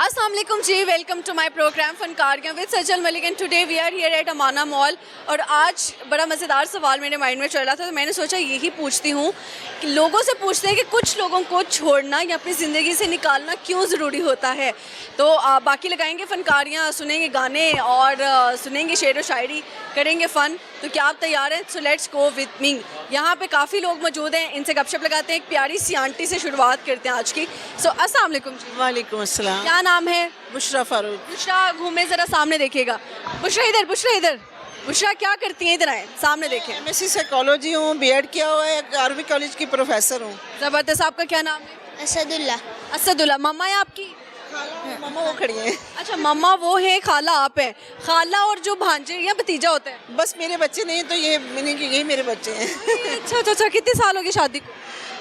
Assalamu alaikum जी, welcome to my program फनकारियाँ with Sajal Malik and today we are here at Amana mall. और आज बड़ा मज़ेदार सवाल मेरे माइंड में चल रहा था, तो मैंने सोचा यही पूछती हूँ कि लोगों से पूछते हैं कि कुछ लोगों को छोड़ना या अपनी ज़िंदगी से निकालना क्यों ज़रूरी होता है। तो बाकी लगाएंगे फनकारियाँ, सुनेंगे गाने और सुनेंगे शेर व शायरी, करेंगे फ़न। तो क्या आप तैयार हैं? So let's go with me. यहाँ पे काफ़ी लोग मौजूद हैं, इनसे गपशप लगाते हैं। एक प्यारी सी आंटी से शुरुआत करते हैं आज की। सो अस्सलाम वालेकुम जी। वालेकुम अस्सलाम। क्या नाम है? बुशरा फारूक। बुशरा घूमे ज़रा, सामने देखिएगा। बुशरा इधर, बुशरा इधर। बुशरा क्या करती हैं? इधर आए, सामने देखें। एमएससी साइकोलॉजी हूँ, बीएड किया हुआ है, आरवी कॉलेज की प्रोफेसर हूँ। ज़बरदस्त। आपका क्या नाम है? असदुल्ला। असदुल्ला। मम्मा है आपकी? मम्मा वो खड़ी हैं। अच्छा, मम्मा वो है, खाला आप हैं। खाला और जो भांजे या भतीजा होता है? बस मेरे बच्चे नहीं तो ये मैंने कि यही मेरे बच्चे हैं। अच्छा अच्छा अच्छा। कितने साल हो गए शादी को?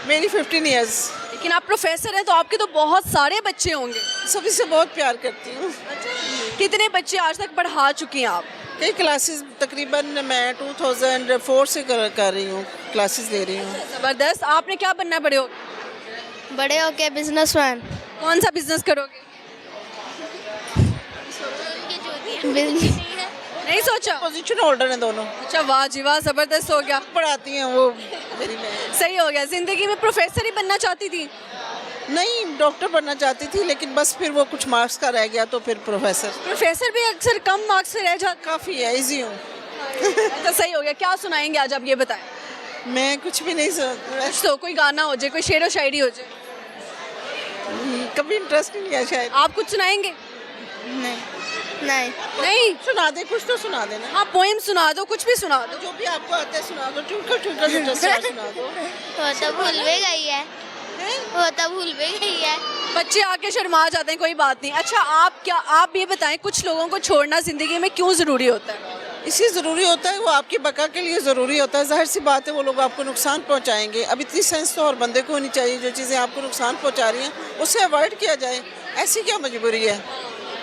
मेरी 15 ईयर्स। लेकिन आप प्रोफेसर हैं तो आपके तो बहुत सारे बच्चे होंगे। सभी से बहुत प्यार करती हूँ। कितने बच्चे आज तक पढ़ा चुकी हैं आप? कई क्लासेस तकरीबन मैं 2004 से कर रही हूँ, क्लासेस ले रही हूँ। ज़बरदस्त। आपने क्या बनना बड़े हो? बड़े होके बिजनेसमैन। कौन सा बिजनेस करोगे? नहीं सोचा? पोजीशन होल्डर हैं दोनों। अच्छा, वाह जी वाह, ज़बरदस्त हो गया। पढ़ाती हैं वो मेरी बहन। सही हो गया। ज़िंदगी में प्रोफेसर ही बनना चाहती थी? नहीं, डॉक्टर बनना चाहती थी लेकिन बस फिर वो कुछ मार्क्स का रह गया तो फिर प्रोफेसर। प्रोफेसर भी अक्सर कम मार्क्स से रह जाते। काफ़ी है, ईजी हूँ। तो सही हो गया। क्या सुनाएंगे आज, आप ये बताएं। मैं कुछ भी नहीं कुछ तो, कोई गाना हो जाए, कोई शेर व शायरी हो जाए। कभी इंटरेस्ट नहीं है शायद। आप कुछ सुनाएंगे? नहीं नहीं नहीं? सुना दे, कुछ तो सुना देना। हाँ, पोएम सुना दो, कुछ भी सुना दो। जो भी आपको आता है सुना दो। ट्विंकल ट्विंकल लिटिल स्टार सुना दो। वो तो भूल भी गई है, वो तो भूल भी गई है। बच्चे आके शर्मा जाते हैं, कोई बात नहीं। अच्छा, आप ये बताएं, कुछ लोगों को छोड़ना ज़िंदगी में क्यों ज़रूरी होता है? इसलिए ज़रूरी होता है, वो आपकी बका के लिए ज़रूरी होता है। जाहिर सी बात है वो लोग आपको नुकसान पहुंचाएंगे। अब इतनी सेंस तो और बंदे को होनी चाहिए, जो चीज़ें आपको नुकसान पहुंचा रही हैं उससे अवॉइड किया जाए। ऐसी क्या मजबूरी है?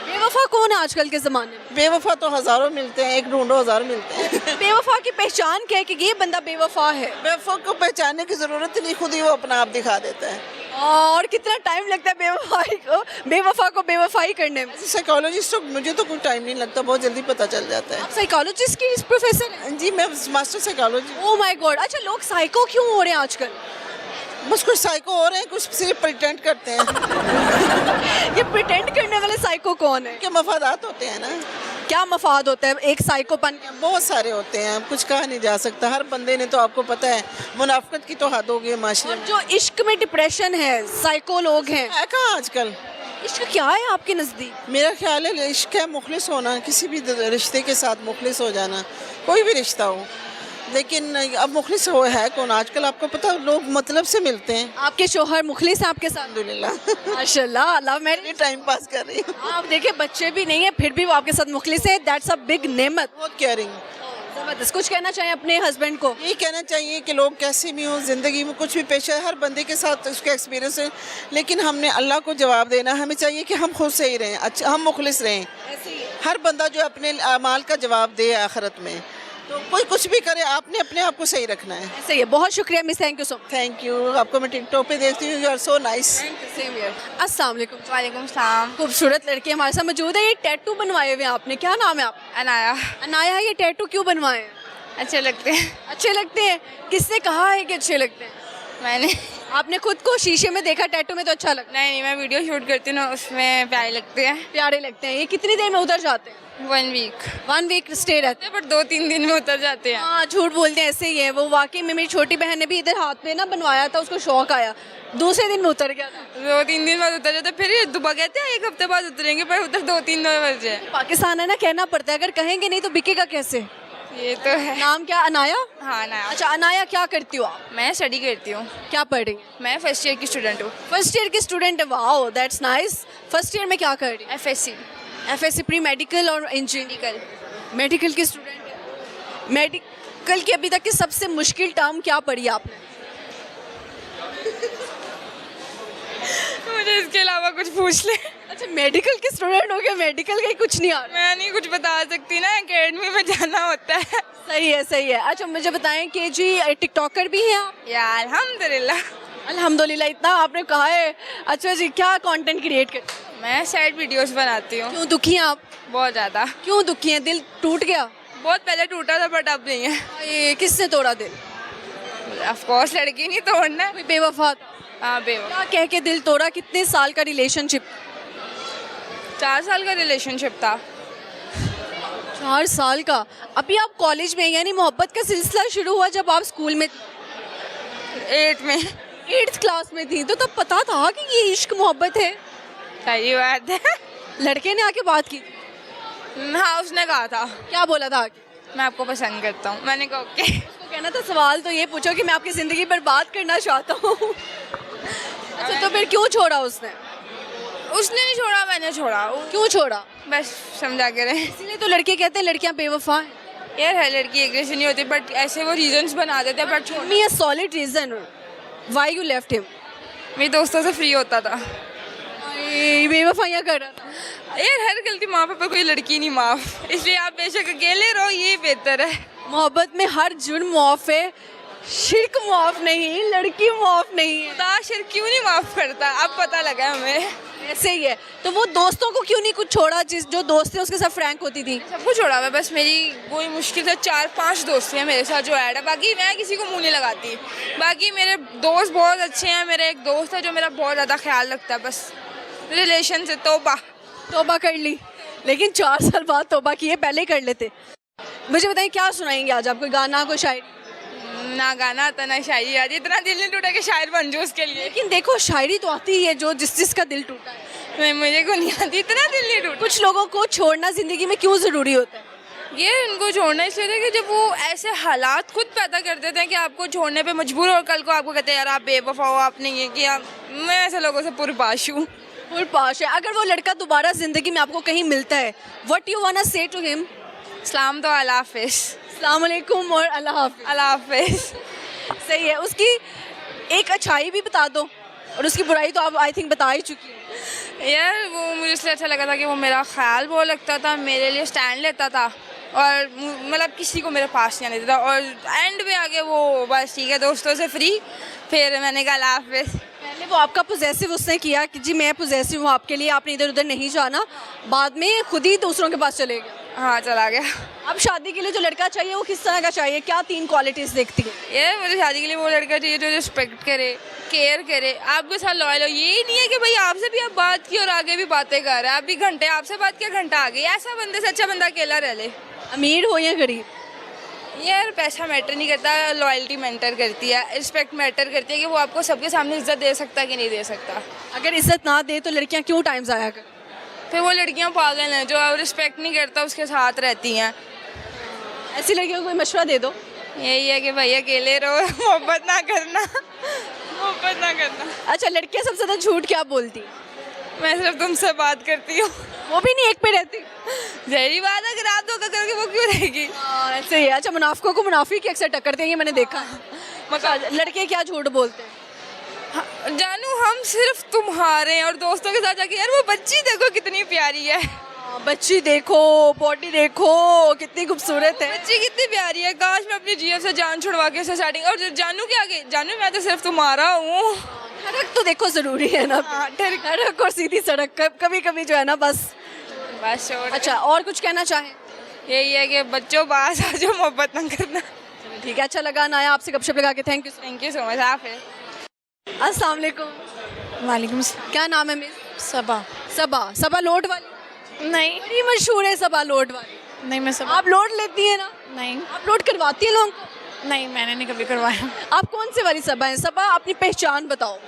बेवफा कौन है आजकल के ज़माने में? बेवफा तो हज़ारों मिलते हैं, एक ढूंढो हज़ार मिलते हैं। बेवफा की पहचान क्या है कि ये बंदा बेवफा है? बेवफा को पहचानने की ज़रूरत नहीं, खुद ही वो अपना आप दिखा देता है। और कितना टाइम लगता है बेवफा को बेवफाई करने में? साइकोलॉजिस्ट तो मुझे तो कोई टाइम नहीं लगता, बहुत जल्दी पता चल जाता है। आप साइकोलॉजिस्ट की प्रोफेसर हैं? जी, मैं master psychology. Oh my God. अच्छा, लोग साइको क्यों हो रहे हैं आजकल? बस कुछ साइको हो रहे हैं, कुछ सिर्फ प्रिटेंड करते हैं। ये प्रिटेंड करने वाले साइको कौन है? के मफादात होते हैं ना। क्या मफाद होता है एक साइकोपन के? बहुत सारे होते हैं, कुछ कहा नहीं जा सकता। हर बंदे ने तो आपको पता है मुनाफिकत की तो हद हो गई है माशरे में। जो इश्क में डिप्रेशन है, साइको लोग हैं। है कहाँ आजकल? इश्क क्या है आपके नज़दीक? मेरा ख्याल है इश्क है मुखलिस होना, किसी भी रिश्ते के साथ मुखलिस हो जाना, कोई भी रिश्ता हो। लेकिन अब मुखलिस हो है कौन आजकल? आपको पता है लोग मतलब से मिलते हैं। आपके शोहर मुखलिस हैं आपके साथ? अल्हम्दुलिल्लाह। माशाल्लाह, लव मैरिज। टाइम पास कर रही हूँ। आप देखिए, बच्चे भी नहीं है फिर भी वो आपके साथ मुखलिस है। दैट्स अ बिग नेमत। बहुत केयरिंग। जबरदस्त। कुछ कहना चाहिए अपने हस्बैंड को? यही कहना चाहिए कि लोग कैसे भी हों, ज़िंदगी में कुछ भी पेश है, हर बंदे के साथ उसका एक्सपीरियंस है, लेकिन हमने अल्लाह को जवाब देना। हमें चाहिए कि हम खुद सही रहें, अच्छा हम मुखलिस रहें। हर बंदा जो अपने अमाल का जवाब दे आखिरत में, तो कोई कुछ भी करे, आपने अपने आप को सही रखना है। ऐसे ही है। बहुत शुक्रिया miss, thank you so much. Thank you. आपको मैं टिकटॉक पे देखती हूँ, you are so nice. Same here. अस्सलाम वालेकुम। वालेकुम सलाम। खूबसूरत लड़की हमारे साथ मौजूद है। ये टैटू बनवाए हुए हैं आपने, क्या नाम है आप? अनाया। अनाया। ये टैटू क्यों बनवाए हैं? अच्छे लगते हैं। अच्छे लगते हैं? किसने कहा है कि अच्छे लगते हैं? मैंने आपने खुद को शीशे में देखा टैटू में तो अच्छा लगता नहीं, मैं वीडियो शूट करती हूँ ना, उसमें प्यारे लगते हैं। है? प्यारे लगते हैं। ये कितनी देर में उतर जाते हैं? 1 वीक। 1 वीक स्टे रहते हैं? पर 2-3 दिन में उतर जाते हैं। हाँ, झूठ बोलते हैं, ऐसे ही है वो। वाकई में मेरी छोटी बहन ने भी इधर हाथ पे ना बनवाया था, उसको शौक आया, दूसरे दिन में उतर गया था। 2-3 दिन बाद उतर जाते, फिर दुबा कहते हैं 1 हफ्ते बाद उतरेंगे, पर उतर 2-3 दिन बज जाए। पाकिस्तान है ना, कहना पड़ता है, अगर कहेंगे नहीं तो बिकेगा कैसे? ये तो है। नाम क्या? अनाया। हाँ ना। अच्छा, अनाया क्या करती हो आप? मैं स्टडी करती हूँ। क्या पढ़ रही हैं? मैं फर्स्ट ईयर की स्टूडेंट हूँ। फर्स्ट ईयर की स्टूडेंट है। Wow, that's nice. First year में क्या कर रही है? FSC FSC प्री मेडिकल और इंजीनियरिंग? मेडिकल की स्टूडेंट है। मेडिकल की अभी तक की सबसे मुश्किल टर्म क्या पढ़ी आपने? मुझे इसके अलावा कुछ पूछ ले। अच्छा, मेडिकल के स्टूडेंट हो गए, मेडिकल का ही कुछ नहीं आ रहा? मैं नहीं कुछ बता सकती ना, एकेडमी में जाना होता है। सही है, सही है। अच्छा, मुझे बताएं कि जी टिकटॉकर भी हैं आप? यार अल्हम्दुलिल्लाह। अल्हम्दुलिल्लाह, इतना आपने कहा है। अच्छा जी, क्या कंटेंट क्रिएट करते हैं? मैं सैड वीडियोस बनाती हूँ। क्यों दुखी हैं आप? बहुत ज़्यादा। क्यों दुखी हैं? दिल टूट गया? बहुत पहले टूटा था बट अब नहीं है। ये किसने तोड़ा दिल? ऑफ कोर्स लड़की नहीं तोड़ना। कोई बेवफा था? हाँ बेवफा। क्या कह के दिल तोड़ा? कितने साल का रिलेशनशिप? 4 साल का रिलेशनशिप था। 4 साल का? अभी आप कॉलेज में हैं, यानी मोहब्बत का सिलसिला शुरू हुआ जब आप स्कूल में 8 में। 8th क्लास में थी, तो तब पता था कि ये इश्क मोहब्बत है? सही बात है। लड़के ने आके बात की? हाँ उसने कहा था क्या बोला था आके? मैं आपको पसंद करता हूँ। मैंने कहा ओके। उसको कहना था सवाल तो ये पूछो कि मैं आपकी ज़िंदगी पर बात करना चाहता हूँ। अच्छा, तो फिर क्यों छोड़ा उसने? उसने नहीं छोड़ा, मैंने छोड़ा। क्यों छोड़ा? बस समझा के रहे। इसीलिए तो लड़के कहते हैं लड़कियां बेवफा हैं। यार हर लड़की एक जैसी नहीं होती बट ऐसे वो रीजंस बना देते हैं but Give me a solid reason why you left him. मेरे दोस्तों से फ्री होता था। ये बेवफाइयां कर रहा था। यार हर गलती माँ पर कोई लड़की नहीं माफ, इसलिए आप बेशक अकेले रहो, ये बेहतर है। मोहब्बत में हर जुर्म माफ है, शिर्क माफ नहीं, लड़की माफ नहीं है। खुदा शिर्क क्यों नहीं माफ करता, अब पता लगा हमें। ऐसे ही है। तो वो दोस्तों को क्यों नहीं कुछ छोड़ा? जो दोस्त थे उसके साथ फ्रैंक होती थी? सबको छोड़ा हुआ है, बस मेरी कोई मुश्किल से 4-5 दोस्त हैं मेरे साथ जो ऐड है, बाकी मैं किसी को मुंह नहीं लगाती। बाकी मेरे दोस्त बहुत अच्छे हैं। मेरा एक दोस्त है जो मेरा बहुत ज़्यादा ख्याल रखता है। बस रिलेशन से तौबा कर ली, लेकिन 4 साल बाद तौबा किए, पहले कर लेते। मुझे बताइए क्या सुनाएंगे आज आप? कोई गाना, कोई शायरी? ना गाना आता ना शायरी आती, इतना दिल नहीं टूटा कि शायर बन जाऊँ उसके लिए। लेकिन देखो शायरी तो आती ही है जो जिसका दिल टूटा है। नहीं मुझे को नहीं आती, इतना दिल नहीं टूटा। कुछ लोगों को छोड़ना जिंदगी में क्यों ज़रूरी होता है? ये उनको छोड़ना इसलिए था कि जब वो ऐसे हालात खुद पैदा कर देते हैं कि आपको छोड़ने पे मजबूर हो, और कल को आपको कहते हैं यार आप बेवफा हो, आपने ये किया। मैं ऐसे लोगों से पुरपाश हूँ। पुरपाश है। अगर वो लड़का दोबारा जिंदगी में आपको कहीं मिलता है, व्हाट यू वांट टू से टू हिम? सलाम तो अल्लाह हाफिज़। अस्सलाम वालेकुम और अल्लाह हाफिज़। अल्लाह हाफिज़। सही है। उसकी एक अच्छाई भी बता दो, और उसकी बुराई तो आप आई थिंक बता ही चुकी हैं। यार वो मुझे इसलिए अच्छा लगा था कि वो मेरा ख्याल बहुत रखता था, मेरे लिए स्टैंड लेता था, और मतलब किसी को मेरे पास नहीं आने देता। और एंड में आगे वो बस ठीक है दोस्तों से फ्री। फिर मैंने कहा अल्लाह हाफिज़। पहले वो आपका पोजेसिव उसने किया कि जी मैं पोजेसिव हूँ आपके लिए, आपने इधर उधर नहीं जाना, बाद में खुद ही दूसरों के पास चले गए। हाँ चला गया। अब शादी के लिए जो लड़का चाहिए वो किस तरह का चाहिए? क्या 3 क्वालिटीज़ देखती है? ये मुझे शादी के लिए वो लड़का चाहिए जो रिस्पेक्ट करे, केयर करे, आपके साथ लॉयल हो। ये नहीं है कि भाई आपसे भी आप बात की और आगे भी बातें कर रहे हैं, आप भी घंटे आपसे बात किया घंटा आगे। ऐसा बंदे से अच्छा बंदा अकेला रह ले। अमीर हो या गरीब? यार पैसा मैटर नहीं करता, लॉयल्टी मैटर करती है, रिस्पेक्ट मैटर करती है कि वो आपको सबके सामने इज्जत दे सकता है कि नहीं दे सकता। अगर इज्जत ना दे तो लड़कियां क्यों टाइम ज़ाया कर? फिर वो लड़कियां पागल हैं जो रिस्पेक्ट नहीं करता उसके साथ रहती हैं। ऐसी लड़कियों को कोई मशवरा दे दो। यही है कि भाई अकेले रहो, मोहब्बत ना करना, मोहब्बत ना करना। अच्छा, लड़कियां सबसे ज़्यादा झूठ क्या बोलती हैं? मैं सिर्फ तुमसे बात करती हूँ। वो भी नहीं एक पे रहती? जहरी बात है, अगर आप धोखा करोगे वो क्यों रहेगी? ऐसे ही है। अच्छा, मुनाफिकों को मुनाफिक अक्सर टक्करते हैं, ये मैंने देखा है। मतलब लड़के क्या झूठ बोलते हैं? हाँ, जानू हम सिर्फ तुम्हारे हैं, और दोस्तों के साथ जाके यार वो बच्ची देखो कितनी प्यारी है, बच्ची देखो, बॉडी देखो कितनी खूबसूरत है, बच्ची कितनी प्यारी है। काश मैं अपनी जीएफ से जान छुड़वा के उसे स्टार्टिंग। और जानू के आगे, जानू मैं तो सिर्फ तुम्हारा हूँ। ठरक तो देखो जरूरी है ना। हाँ, ठरक और सीधी सड़क कभी कभी जो है ना बस छोड़। अच्छा, और कुछ कहना चाहें? यही है कि बच्चों पास आ जाओ, मोहब्बत ना करना। ठीक है, अच्छा लगा ना आया आपसे गपशप लगा के। Thank you so much. आप है। अस्सलाम वालेकुम। वालेकुम। क्या नाम है मिस? सबा। सबा लोड वाली? नहीं, बड़ी मशहूर है सबा लोड वाली। नहीं मैं सबा। आप लोड लेती है ना? नहीं, आप लोड करवाती है लोगों को? नहीं मैंने नहीं कभी करवाया। आप कौन से वाली सबा हैं? सबा, अपनी पहचान बताओ।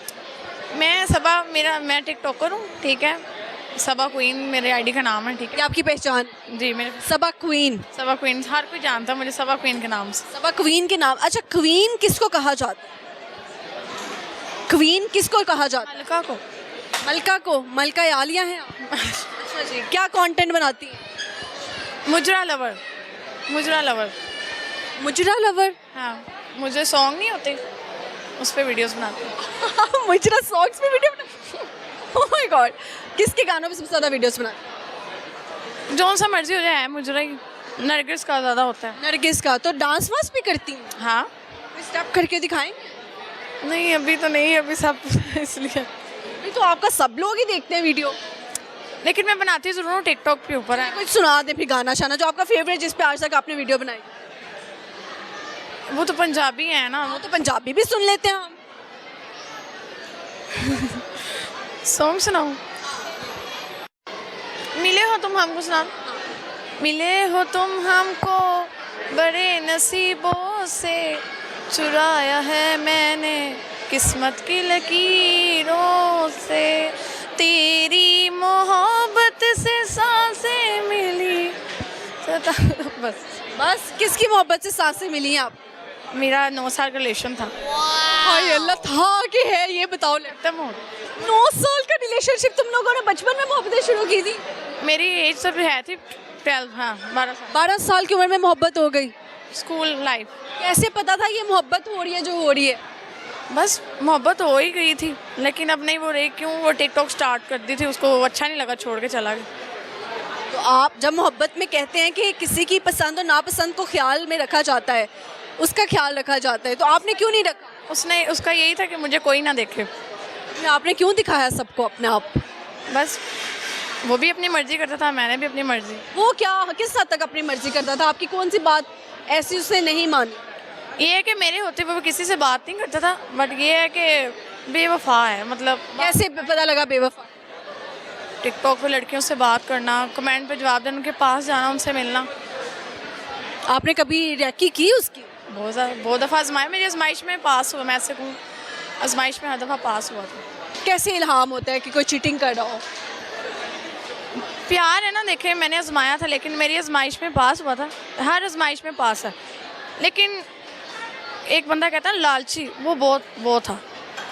मैं सबा, मैं टिकटॉकर हूँ, ठीक है। सबा क्वीन मेरे आईडी का नाम है, ठीक है। ये आपकी पहचान? जी, मेरे सबा क्वीन। सबा क्वीन हर कोई जानता है मुझे सबा क्वीन के नाम से। सबा क्वीन के नाम। अच्छा, क्वीन किसको कहा जाता है? क्वीन किसको कहा जाता है? मलका को। मलका को? मलका आलिया हैं आप? अच्छा जी। क्या कंटेंट बनाती हैं? मुजरा लवर। मुजरा लवर। मुजरा लवर? हाँ, मुझे सॉन्ग नहीं होते उस पर वीडियोस बनाती हूँ। मुजरा सॉन्ग्स पे वीडियो बना? ओह माय गॉड। किसके गानों पे सबसे ज़्यादा वीडियोस बनाती हैं? जो सा मर्जी हो जाए, मुजरा ही नरगिस का ज़्यादा होता है। नरगिस का? तो डांस वांस भी करती हैं? हाँ। स्टेप करके दिखाएंगे? नहीं अभी तो नहीं, अभी सब इसलिए। नहीं तो आपका सब लोग ही देखते हैं वीडियो। लेकिन मैं बनाती ज़रूर हूँ, टिकटॉक के ऊपर है। कुछ सुना दे फिर गाना शाना जो आपका फेवरेट जिस पे आज तक आपने वीडियो बनाई। वो तो पंजाबी है ना, वो तो पंजाबी भी सुन लेते हैं हम। सॉन्ग सुनाऊँ? मिले हो तुम हमको, सुना। मिले हो तुम हमको बड़े नसीबों से, चुराया है मैंने किस्मत की लकीरों से, तेरी मोहब्बत से सांसें मिली। बस किसकी मोहब्बत से सांसें मिली हैं आप? मेरा 9 साल का रिलेशन था। हाय अल्लाह, था कि है ये बताओ। खत्म हो 9 साल का रिलेशनशिप तुम लोगों ने बचपन में मोहब्बतें शुरू की थी? मेरी एज सब है थी 12, हाँ 12 साल। 12 साल की उम्र में मोहब्बत हो गई। School life. कैसे पता था ये मोहब्बत हो रही है जो हो रही है? बस मोहब्बत हो ही गई थी, लेकिन अब नहीं वो रही। क्यों? वो टिकटॉक स्टार्ट कर दी थी, उसको अच्छा नहीं लगा, छोड़ के चला गया। तो आप जब मोहब्बत में कहते हैं कि किसी की पसंद और नापसंद को ख्याल में रखा जाता है, उसका ख्याल रखा जाता है, तो आपने क्यों नहीं रखा? उसका यही था कि मुझे कोई ना देखे। आपने क्यों दिखाया सबको अपने आप? बस वो भी अपनी मर्जी करता था, मैंने भी अपनी मर्जी। वो क्या किस हद तक अपनी मर्जी करता था? आपकी कौन सी बात ऐसी उसने नहीं मानी? ये है कि मेरे होते हुए वो किसी से बात नहीं करता था, बट ये है कि बेवफा है। मतलब कैसे पता लगा बेवफा? टिकटॉक पे लड़कियों से बात करना, कमेंट पे जवाब देना, उनके पास जाना, उनसे मिलना। आपने कभी रैकी की उसकी? बहुत दफ़ा आजमाया, मेरी आजमाइश में पास हुआ। मैं ऐसे कहूँ आजमाइश में हर दफ़ा पास हुआ था। कैसे इल्हाम होता है कि कोई चीटिंग कर रहा हो? प्यार है ना, देखे मैंने आजमाया था, लेकिन मेरी आजमाइश में पास हुआ था। हर आजमाइश में पास है, लेकिन एक बंदा कहता है लालची, वो था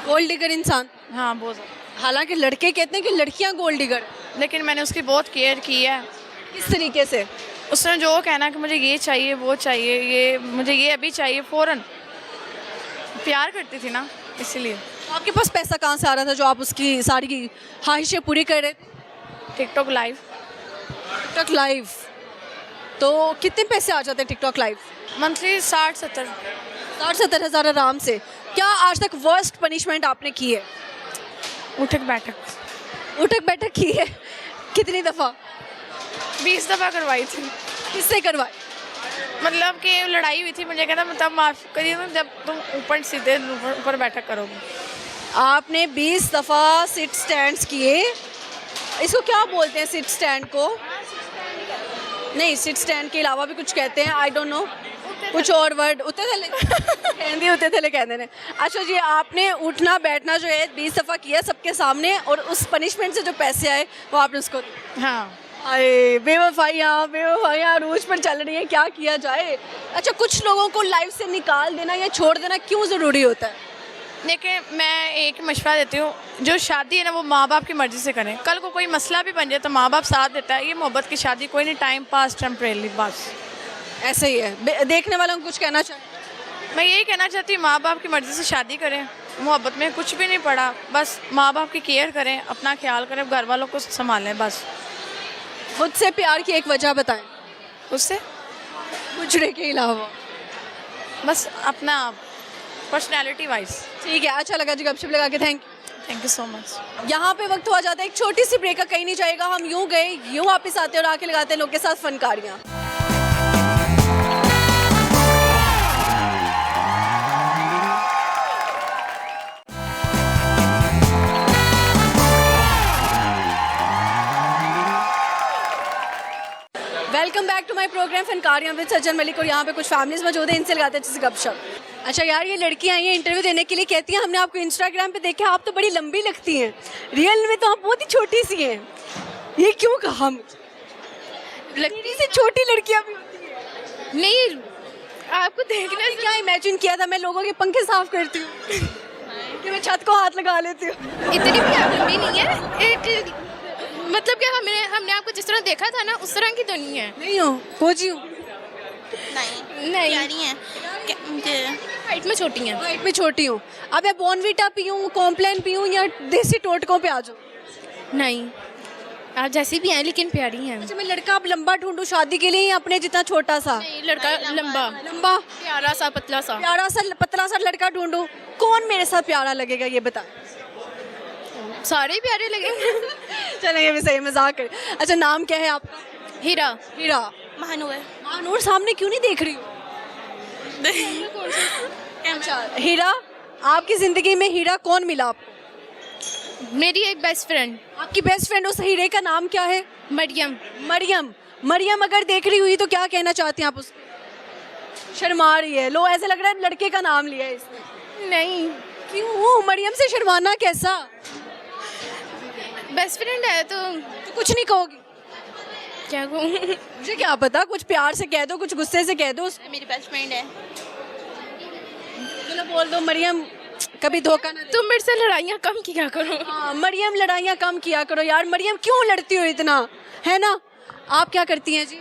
गोल्ड डिगर इंसान। हाँ, बहुत ज़्यादा। हालांकि लड़के कहते हैं कि लड़कियां गोल्ड डिगर, लेकिन मैंने उसकी बहुत केयर की है। किस तरीके से? उसने जो कहना कि मुझे ये चाहिए, वो चाहिए, ये मुझे ये अभी चाहिए, फ़ौरन। प्यार करती थी ना, इसलिए। तो आपके पास पैसा कहाँ से आ रहा था जो आप उसकी सारी की ख्वाहिशें पूरी कर रहे थे? TikTok live. टिकटॉक लाइव तो कितने पैसे आ जाते हैं टिकटॉक लाइव? मंथली 60-70। 60-70 हज़ार आराम से। क्या आज तक वर्स्ट पनिशमेंट आपने की है? उठक बैठक। उठक बैठक की है? कितनी दफ़ा? 20 दफ़ा करवाई थी। किससे करवाई? मतलब कि लड़ाई हुई थी, मुझे कहता तब माफ़ करिए ना जब तुम ऊपर सीधे ऊपर बैठक करोगे। आपने 20 दफ़ा सिट स्टैंड्स किए। इसको क्या बोलते हैं सिट स्टैंड को? नहीं, सिट स्टैंड के अलावा भी कुछ कहते हैं, आई डोंट नो, कुछ और वर्ड। उते थले कहते उते थले कहते हैं। अच्छा जी, आपने उठना बैठना जो है 20 दफ़ा किया सबके सामने, और उस पनिशमेंट से जो पैसे आए वो आपने उसको? हाँ। अरे बेवफाइयाँ अरूज पर चल रही है, क्या किया जाए। अच्छा, कुछ लोगों को लाइफ से निकाल देना या छोड़ देना क्यों ज़रूरी होता है? देखिए, मैं एक मशवरा देती हूँ, जो शादी है ना वो माँ बाप की मर्ज़ी से करें। कल को कोई मसला भी बन जाए तो माँ बाप साथ देता है। ये मोहब्बत की शादी कोई नहीं, टाइम पास टेम्परेरी, बस ऐसे ही है। देखने वालों को कुछ कहना चाहिए? मैं यही कहना चाहती हूँ, माँ बाप की मर्ज़ी से शादी करें। मोहब्बत में कुछ भी नहीं पड़ा, बस माँ बाप की केयर करें, अपना ख्याल करें, घर वालों को संभालें, बस। खुद से प्यार की एक वजह बताएं। उससे गुजरे के अलावा? बस अपना पर्सनैलिटी वाइज। ठीक है, अच्छा लगा जी गपशप लगा के। Thank you so much. यहाँ पे वक्त हुआ जाता है एक छोटी सी ब्रेक का, कहीं नहीं जाएगा। हम यूँ गए यूँ वापस आते और आके लगाते हैं लोग के साथ फनकारियाँ। Welcome back to my program फनकारियाँ विद सज्जन मलिक। और यहाँ पे कुछ फैमिलीज मौजूद हैं, इनसे लगाते हैं अच्छे से गपशप। अच्छा यार, ये लड़की आई है इंटरव्यू देने के लिए, कहती हैं हमने आपको इंस्टाग्राम पे देखा, आप तो बड़ी लंबी लगती हैं, रियल में तो आप बहुत ही छोटी सी हैं। ये क्यों कहा? लड़की से छोटी लड़कियाँ भी होती हैं? नहीं, आपको देखने से क्या इमेजिन किया था? मैं लोगों के पंखे साफ करती हूँ कि मैं छत को हाथ लगा लेती हूँ। इतनी भी आप लंबी नहीं है। एक मतलब क्या, हमने आपको जिस तरह देखा था ना उस तरह की तो नहीं है। नहीं हो खोजी हूँ? नहीं है, हाइट में छोटी हैं। हाइट में छोटी हूँ। अब मैं बॉर्नवीटा पीऊँ, कॉम्प्लान पीऊँ या देसी टोटकों पे आ जाऊँ? नहीं, आप जैसी भी हैं लेकिन प्यारी हैं। अच्छा, मैं लड़का अब लंबा ढूंढूं शादी के लिए, अपने जितना छोटा सा? नहीं, लड़का लंबा प्यारा सा पतला सा पतला सा लड़का ढूंढूं। कौन मेरे साथ प्यारा लगेगा ये बता? सारे ही प्यारे लगे। चलें, ये भी सही, मजाक कर। अच्छा, नाम क्या है आपका? हीरा। हीरा। महानूर। महानूर, सामने क्यों नहीं देख रही हो? अच्छा हीरा, आपकी ज़िंदगी में हीरा कौन मिला आपको? मेरी एक बेस्ट फ्रेंड आपकी बेस्ट फ्रेंड, उस हीरे का नाम क्या है? मरियम। मरियम। मरियम अगर देख रही हुई तो क्या कहना चाहती हैं आप उसको? शर्मा रही है। लो, ऐसे लग रहा है लड़के का नाम लिया है इसने। नहीं, क्यों? मरियम से शर्माना कैसा? बेस्ट फ्रेंड है तो कुछ नहीं कहोगी? क्या कहूँ। मुझे क्या पता, कुछ प्यार से कह दो, कुछ गुस्से से कह दो। मेरी बेस्ट फ्रेंड है। चलो बोल दो, मरियम कभी धोखा ना दे। तुम मेरे से लड़ाइयाँ कम किया करो। हाँ, मरियम लड़ाइयाँ कम किया करो यार। मरियम क्यों लड़ती हो इतना, है ना? आप क्या करती हैं जी?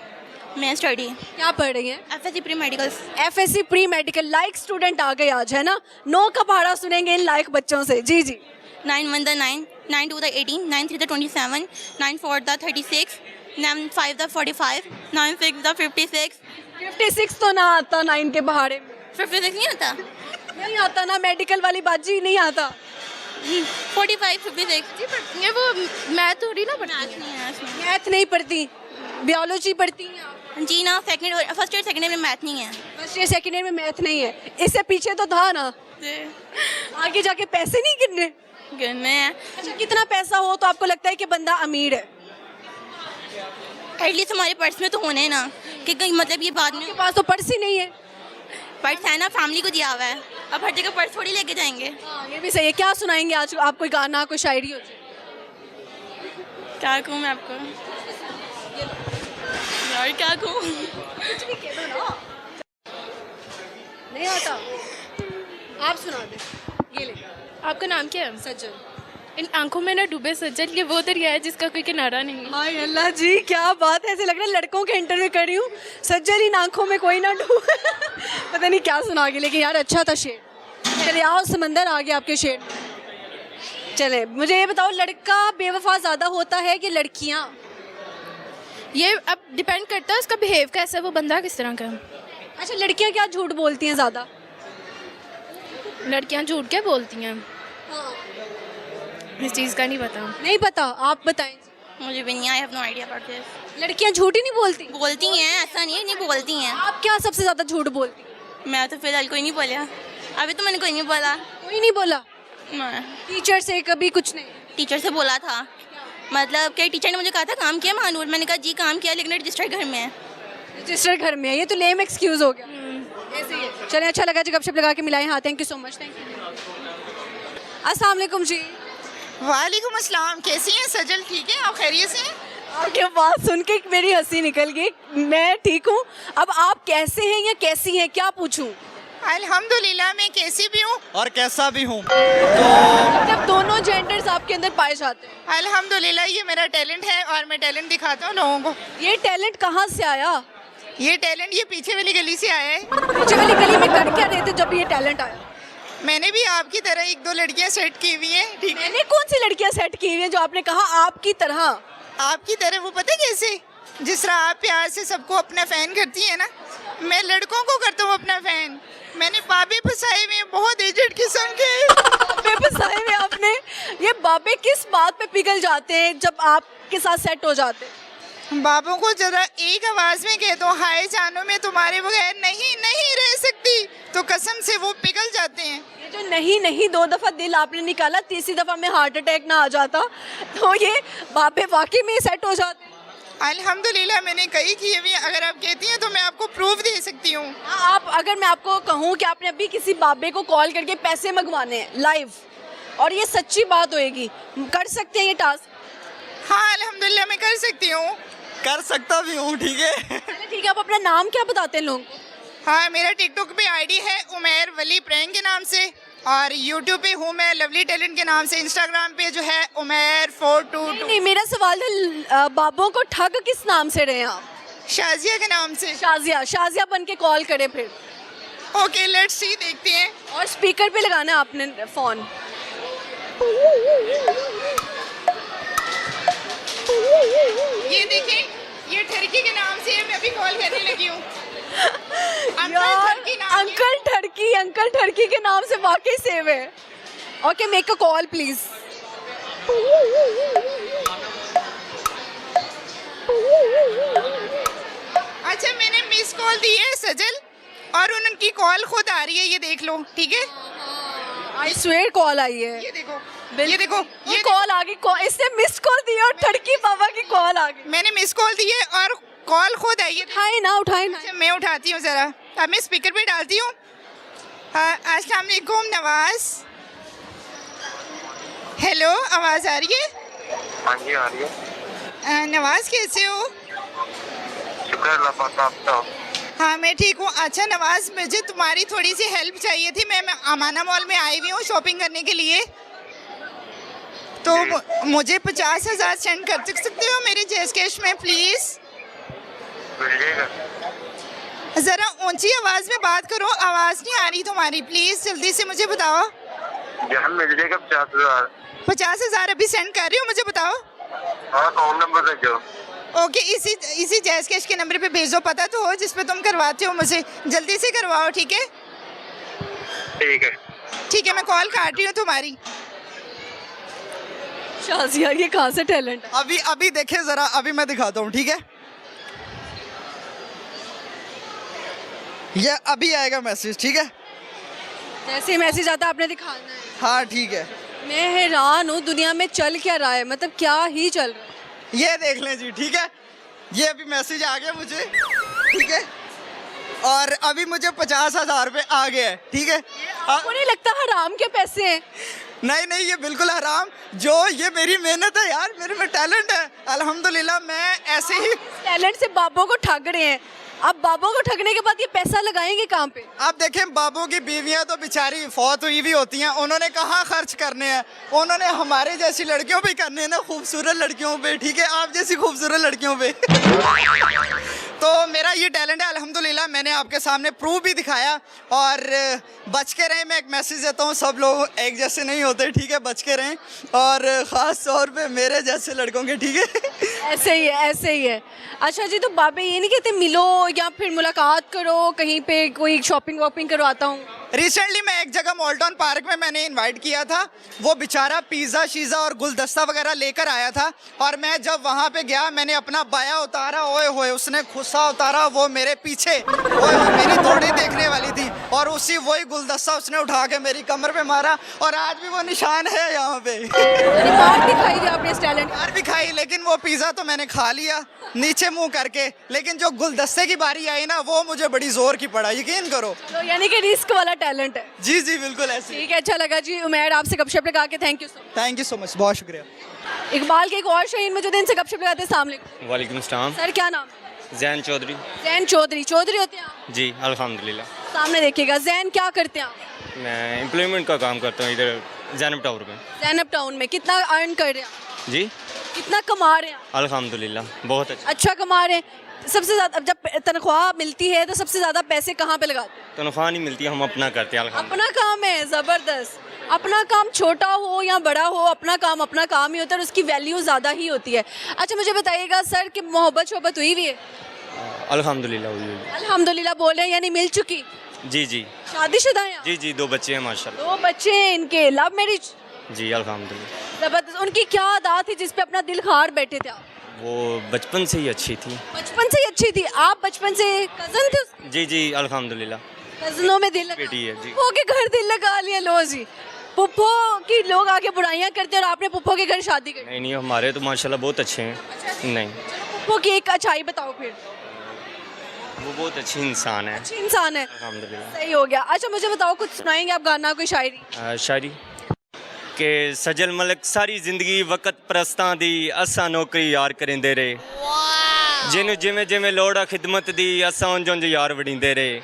मैं स्टडी क्या पढ़ रही हैं? FSC pre medicals. FSC pre medical. Like student आ गए आज, है ना? 9 का पहाड़ा सुनेंगे इन लाइक बच्चों से। जी जी। 9 1 the 9, 9 2 the 18, 9 3 the 27, 9 4 the 36, 9 5 the 45, 9 6 the 56। 56 तो ना आता 9 के पहाड़े में। 56 नहीं आता? नहीं आता ना, मेडिकल वाली बाजी नहीं आता। 45 56। ये वो मैं थोड़ी ना पढ़ती मैथ नहीं है इसमें। मैथ नहीं पढ़ती, बायोलॉजी पढ़ती हैं आप? जी ना, second first year second year में मैथ नहीं है। फर्स्ट ईयर सेकंड ईयर में मैथ नहीं है। इससे पीछे तो था ना। आगे जाके पैसे नहीं गिनने? गिनने हैं। अच्छा, कितना पैसा हो तो आपको लगता है कि बंदा अमीर है? एटलीस्ट हमारे पर्स में तो होने ना, कि कहीं मतलब ये बाद में आपके पास तो पर्स ही नहीं है। पर्स है ना, फैमिली को दिया हुआ है। अब हर जगह पर्स थोड़ी लेके जाएंगे। हाँ, ये भी सही है। क्या सुनाएंगे आज आप? कोई गाना, कोई शायरी हो जाए? क्या कहूँ मैं आपको यार, क्या कहूँ? नहीं आता? आप सुना दे। ये ले। आपका नाम क्या है? सज्जन। इन आंखों में ना डूबे सज्जन, ये वो दरिया है जिसका कोई किनारा नहीं है। हाय अल्लाह जी, क्या बात है। ऐसे लग रहा है लड़कों के इंटरव्यू कर रही हूँ। सज्जन इन आंखों में कोई ना डूबे। पता नहीं क्या सुना गया, लेकिन यार अच्छा था शेर। दरिया और समंदर आ गया आपके शेर में। चले, मुझे ये बताओ, लड़का बेवफा ज़्यादा होता है कि लड़कियाँ? ये अब डिपेंड करता है उसका बिहेव कैसा है, वो बंदा किस तरह का है। अच्छा, लड़कियाँ क्या झूठ बोलती हैं ज़्यादा? लड़कियां झूठ क्या बोलती हैं, हाँ, इस चीज़ का नहीं पता। नहीं पता, आप बताएं। मुझे भी नहीं, I have no idea about this. लड़कियाँ झूठ ही नहीं बोलती? बोलती हैं, ऐसा नहीं है नहीं बोलती हैं। आप क्या सबसे ज़्यादा झूठ बोलती? मैं तो फिलहाल कोई नहीं बोला, अभी तो मैंने कोई नहीं बोला। कोई नहीं बोला? मैं टीचर से कभी कुछ नहीं? टीचर से बोला था, मतलब कि टीचर ने मुझे कहा था काम किया महानूर, मैंने कहा जी काम किया, लेकिन रजिस्टर घर में है। रजिस्टर घर में है, ये तो लेम एक्सक्यूज हो गया। ऐसे ही है। चलें, अच्छा लगा जी, गपशप लगा के मिलाएं। हाँ, thank you so much. Thank you. अस्सलाम वालेकुम जी। वालेकुम अस्सलाम। कैसी हैं सजल? ठीक है, आप खैरियत से हैं? आपकी बात सुन के मेरी हंसी निकल गई। मैं ठीक हूँ। अब आप कैसे हैं या कैसी हैं, क्या पूछूं? अल्हम्दुलिल्लाह, मैं कैसी भी हूँ और कैसा भी हूँ। मतलब दोनों जेंडर्स आपके अंदर पाए जाते हैं? अल्हम्दुलिल्लाह, ये मेरा टैलेंट है और मैं टैलेंट दिखाता हूँ लोगों को। ये टैलेंट कहाँ से आया? ये टैलेंट ये पीछे वाली गली से आया है। पीछे वाली गली में कर क्या रहे थे जब ये टैलेंट आया? मैंने भी आपकी तरह 1-2 लड़कियाँ सेट की हुई हैं, ठीक है? मैंने कौन सी लड़कियां सेट की हुई हैं जो आपने कहा आपकी तरह? आपकी तरह वो पता है कैसे? जिस तरह आप प्यार से सबको अपना फ़ैन करती हैं ना, मैं लड़कों को करता हूँ अपना फ़ैन। मैंने बाबे फंसाए हुए हैं, बहुत एजेड किस्म के। बाबे फंसाए हुए आपने? ये बाबे किस बात पे पिघल जाते हैं जब आपके साथ सेट हो जाते हैं? बाबों को जरा एक आवाज़ में कह दो, हाय जानो मैं तुम्हारे बगैर नहीं नहीं रह सकती, तो कसम से वो पिघल जाते हैं। ये जो नहीं नहीं 2 दफ़ा दिल आपने निकाला, तीसरी दफ़ा में हार्ट अटैक ना आ जाता, तो ये बाबे वाकई में सेट हो जाते हैं? अल्हम्दुलिल्लाह, मैंने कई किए हुए हैं। अगर आप कहती हैं तो मैं आपको प्रूफ दे सकती हूँ। हाँ, आप अगर मैं आपको कहूँ कि आपने अभी किसी बाबे को कॉल करके पैसे मंगवाने हैं लाइव, और ये सच्ची बात होएगी, कर सकते हैं ये टास्क? हाँ अल्हम्दुलिल्लाह, मैं कर सकती हूँ। कर सकता भी हूँ, ठीक है। चलिए ठीक है, आप अपना नाम क्या बताते हैं लोगों को? हाँ, मेरा टिकटॉक पे आईडी है उमैर वली प्रैंक के नाम से, और यूट्यूब पे हूँ मैं लवली टैलेंट के नाम से। इंस्टाग्राम पे जो है उमैर 422। नहीं, मेरा सवाल था बाबों को ठग किस नाम से रहे हैं आप? शाजिया के नाम से। शाजिया। शाजिया बन के कॉल करें फिर। ओके, लेट्स सी, देखते हैं। और स्पीकर पे लगाना है आपने फ़ोन। ये देखें, ये ठरकी के नाम से मैं अभी कॉल करने लगी हूँ। यार, अंकल ठरकी के नाम से वाकई सेव है। Okay, make a call please. अच्छा मैंने मिस कॉल दी है सजल, और उनकी कॉल खुद आ रही है, ये देख लो, ठीक है? आई स्वेयर कॉल आई है। ये देखो, बिल्कुल। ये देखो, ये कॉल आ गई, इसने मिस कॉल दी और ठड़की बाबा की कॉल आ गई। मैंने मिस कॉल दी है और कॉल खुद आई है। उठाए ना, उठाए ना। अच्छा मैं उठाती हूँ ज़रा, अब मैं स्पीकर पे डालती हूँ। अस्सलाम वालेकुम नवाज। हेलो, आवाज़ आ रही है? हाँ जी आ रही है। नवाज कैसे हो? शुक्र अल्लाह पाक का, आप बताओ। हाँ मैं ठीक हूँ। अच्छा नवाज, मुझे तुम्हारी थोड़ी सी हेल्प चाहिए थी। मैं अमाना मॉल में आई हुई हूँ शॉपिंग करने के लिए, तो मुझे 50,000 सेंड कर सकते हो मेरे जैस कैश में प्लीज़? मिल जाएगा। ज़रा ऊंची आवाज़ में बात करो, आवाज़ नहीं आ रही तुम्हारी, प्लीज़ जल्दी से मुझे बताओ। जहाँ मिल जाएगा 50,000। 50,000 अभी सेंड कर रही हो, मुझे बताओ। हाँ अकाउंट नंबर भेजो। ओके, इसी जैस कैश के नंबर पे भेजो, पता तो हो जिस पे तुम करवाते हो मुझे, जल्दी से करवाओ, ठीक है? ठीक है। ठीक है, मैं कॉल काट रही हूँ तुम्हारी। शाजिया, ये कहाँ से टैलेंट है? अभी अभी देखे जरा, अभी मैं दिखाता हूँ, ठीक है? ये अभी आएगा मैसेज, ठीक है? जैसे ही मैसेज आता आपने दिखाना है। हाँ ठीक है, मैं हैरान हूँ, दुनिया में चल क्या रहा है, मतलब क्या ही चल रहा है। ये देख लें जी, ठीक है? ये अभी मैसेज आ गया मुझे, ठीक है? और अभी मुझे 50,000 रुपये आ गए हैं, ठीक है? आपको नहीं लगता हराम के पैसे हैं? नहीं नहीं, ये बिल्कुल हराम, जो ये मेरी मेहनत है यार, मेरे में टैलेंट है अल्हम्दुलिल्लाह। मैं ऐसे ही टैलेंट से बाबों को ठग रहे हैं। अब बाबों को ठगने के बाद ये पैसा लगाएंगे कहाँ पे? आप देखें, बाबू की बीवियां तो बेचारी फौत हुई भी होती हैं, उन्होंने कहाँ खर्च करने हैं, उन्होंने हमारे जैसी लड़कियों पे करने हैं ना, खूबसूरत लड़कियों पे, ठीक है? आप जैसी खूबसूरत लड़कियों पे। तो मेरा ये टैलेंट है अल्हम्दुलिल्लाह, मैंने आपके सामने प्रूव भी दिखाया। और बच के रहें, मैं एक मैसेज देता हूँ, सब लोग एक जैसे नहीं होते, ठीक है? बच के रहें, और ख़ास तौर पे मेरे जैसे लड़कों के, ठीक है? ऐसे ही है, ऐसे ही है। अच्छा जी, तो बाबे ये नहीं कहते मिलो या फिर मुलाकात करो, कहीं पे कोई शॉपिंग वॉपिंग करवाता हूँ? रिसेंटली मैं एक जगह मॉल्टन पार्क में मैंने इनवाइट किया था, वो बेचारा पिज़्ज़ा शीज़ा और गुलदस्ता वगैरह लेकर आया था, और मैं जब वहाँ पे गया मैंने अपना बाया उतारा, ओए होए उसने खुस्सा उतारा, वो मेरे पीछे, ओए होए मेरी दौड़े देखने वाली थी, और उसी वही गुलदस्ता उसने उठा के मेरी कमर पे मारा, और आज भी वो निशान है यहाँ पे। मार दिखाई दिया आपने इस टैलेंट। यार भी खाई, लेकिन वो पिज़्ज़ा तो मैंने खा लिया नीचे मुंह करके, लेकिन जो गुलदस्ते की बारी आई ना, वो मुझे बड़ी जोर की पड़ा, यकीन करो। तो यानी कि रिस्क वाला टैलेंट है। जी जी बिल्कुल ऐसे। ठीक है, अच्छा लगा जी उमैर आपसे गपशप लगा के, thank you so much. Thank you so much, बहुत शुक्रिया। इकबाल के एक और शहीन मौजूद से गपशप लगाते हैं। अस्सलाम वालेकुम। वालेकुम अस्सलाम। सर क्या नाम? जैन चौधरी। जैन चौधरी। चौधरी होते हैं आप? जी अल्हम्दुलिल्लाह। सामने देखिएगा। जैन क्या करते हैं आप? मैं एम्प्लॉयमेंट का काम करता हूँ इधर जैनब टावर में। जैनब टाउन में। कितना अर्न कर रहे हैं आप? जी कितना कमा रहे हैं आप? अल्हम्दुलिल्लाह बहुत अच्छा। अच्छा कमा रहे हैं। सबसे ज़्यादा अब जब तनख्वाह मिलती है तो सबसे ज़्यादा पैसे कहाँ पे लगाते हैं? तनख्वाह नहीं मिलती, हम अपना करते हैं अल्हम्दुलिल्लाह। अपना काम है, ज़बरदस्त। अपना काम छोटा हो या बड़ा हो, अपना काम ही होता है और उसकी वैल्यू ज़्यादा ही होती है। अच्छा मुझे बताइएगा सर कि मोहब्बत हुई हुई है? अल्हम्दुलिल्लाह हुई हुई। अल्हम्दुलिल्लाह बोल रहे हैं, यानी मिल चुकी? जी जी शादीशुदा हैं आप? जी जी, 2 बच्चे हैं माशाल्लाह। 2 बच्चे हैं इनके। Love marriage? जी अल्हम्दुलिल्लाह। ज़बरदस्त। उनकी क्या अदा थी जिस पे अपना दिल हार बैठे थे आप? वो बचपन से ही अच्छी थी। बचपन से ही अच्छी थी? आप बचपन से कजन थे उसके? जी जी अल्हम्दुलिल्लाह। कजनों में दिल लगा? बेटी है जी। पुप्पो के घर दिल लगा लिया। लो जी, पुप्पो की लोग आके बुराइयां करते हैं और आपने पुप्पो के घर शादी कर। नहीं नहीं, हमारे तो माशाल्लाह बहुत अच्छे हैं। नहीं, पुप्पो की एक अच्छाई बताओ फिर। वो बहुत अच्छी इंसान है अच्छी इंसान है। अल्हम्दुलिल्लाह। सही हो गया। अच्छा मुझे बताओ, कुछ सुनाएंगे आप गाना, कोई शायरी? शायरी कि सजल मलिक सारी जिंदगी वक़्त परस्तां दी असां नौकरी यार करेंदे रहे, जिन्हों जिमें जिमें लोड़ आ खिदमत दी असां उंज यार वड़ींदे रहे,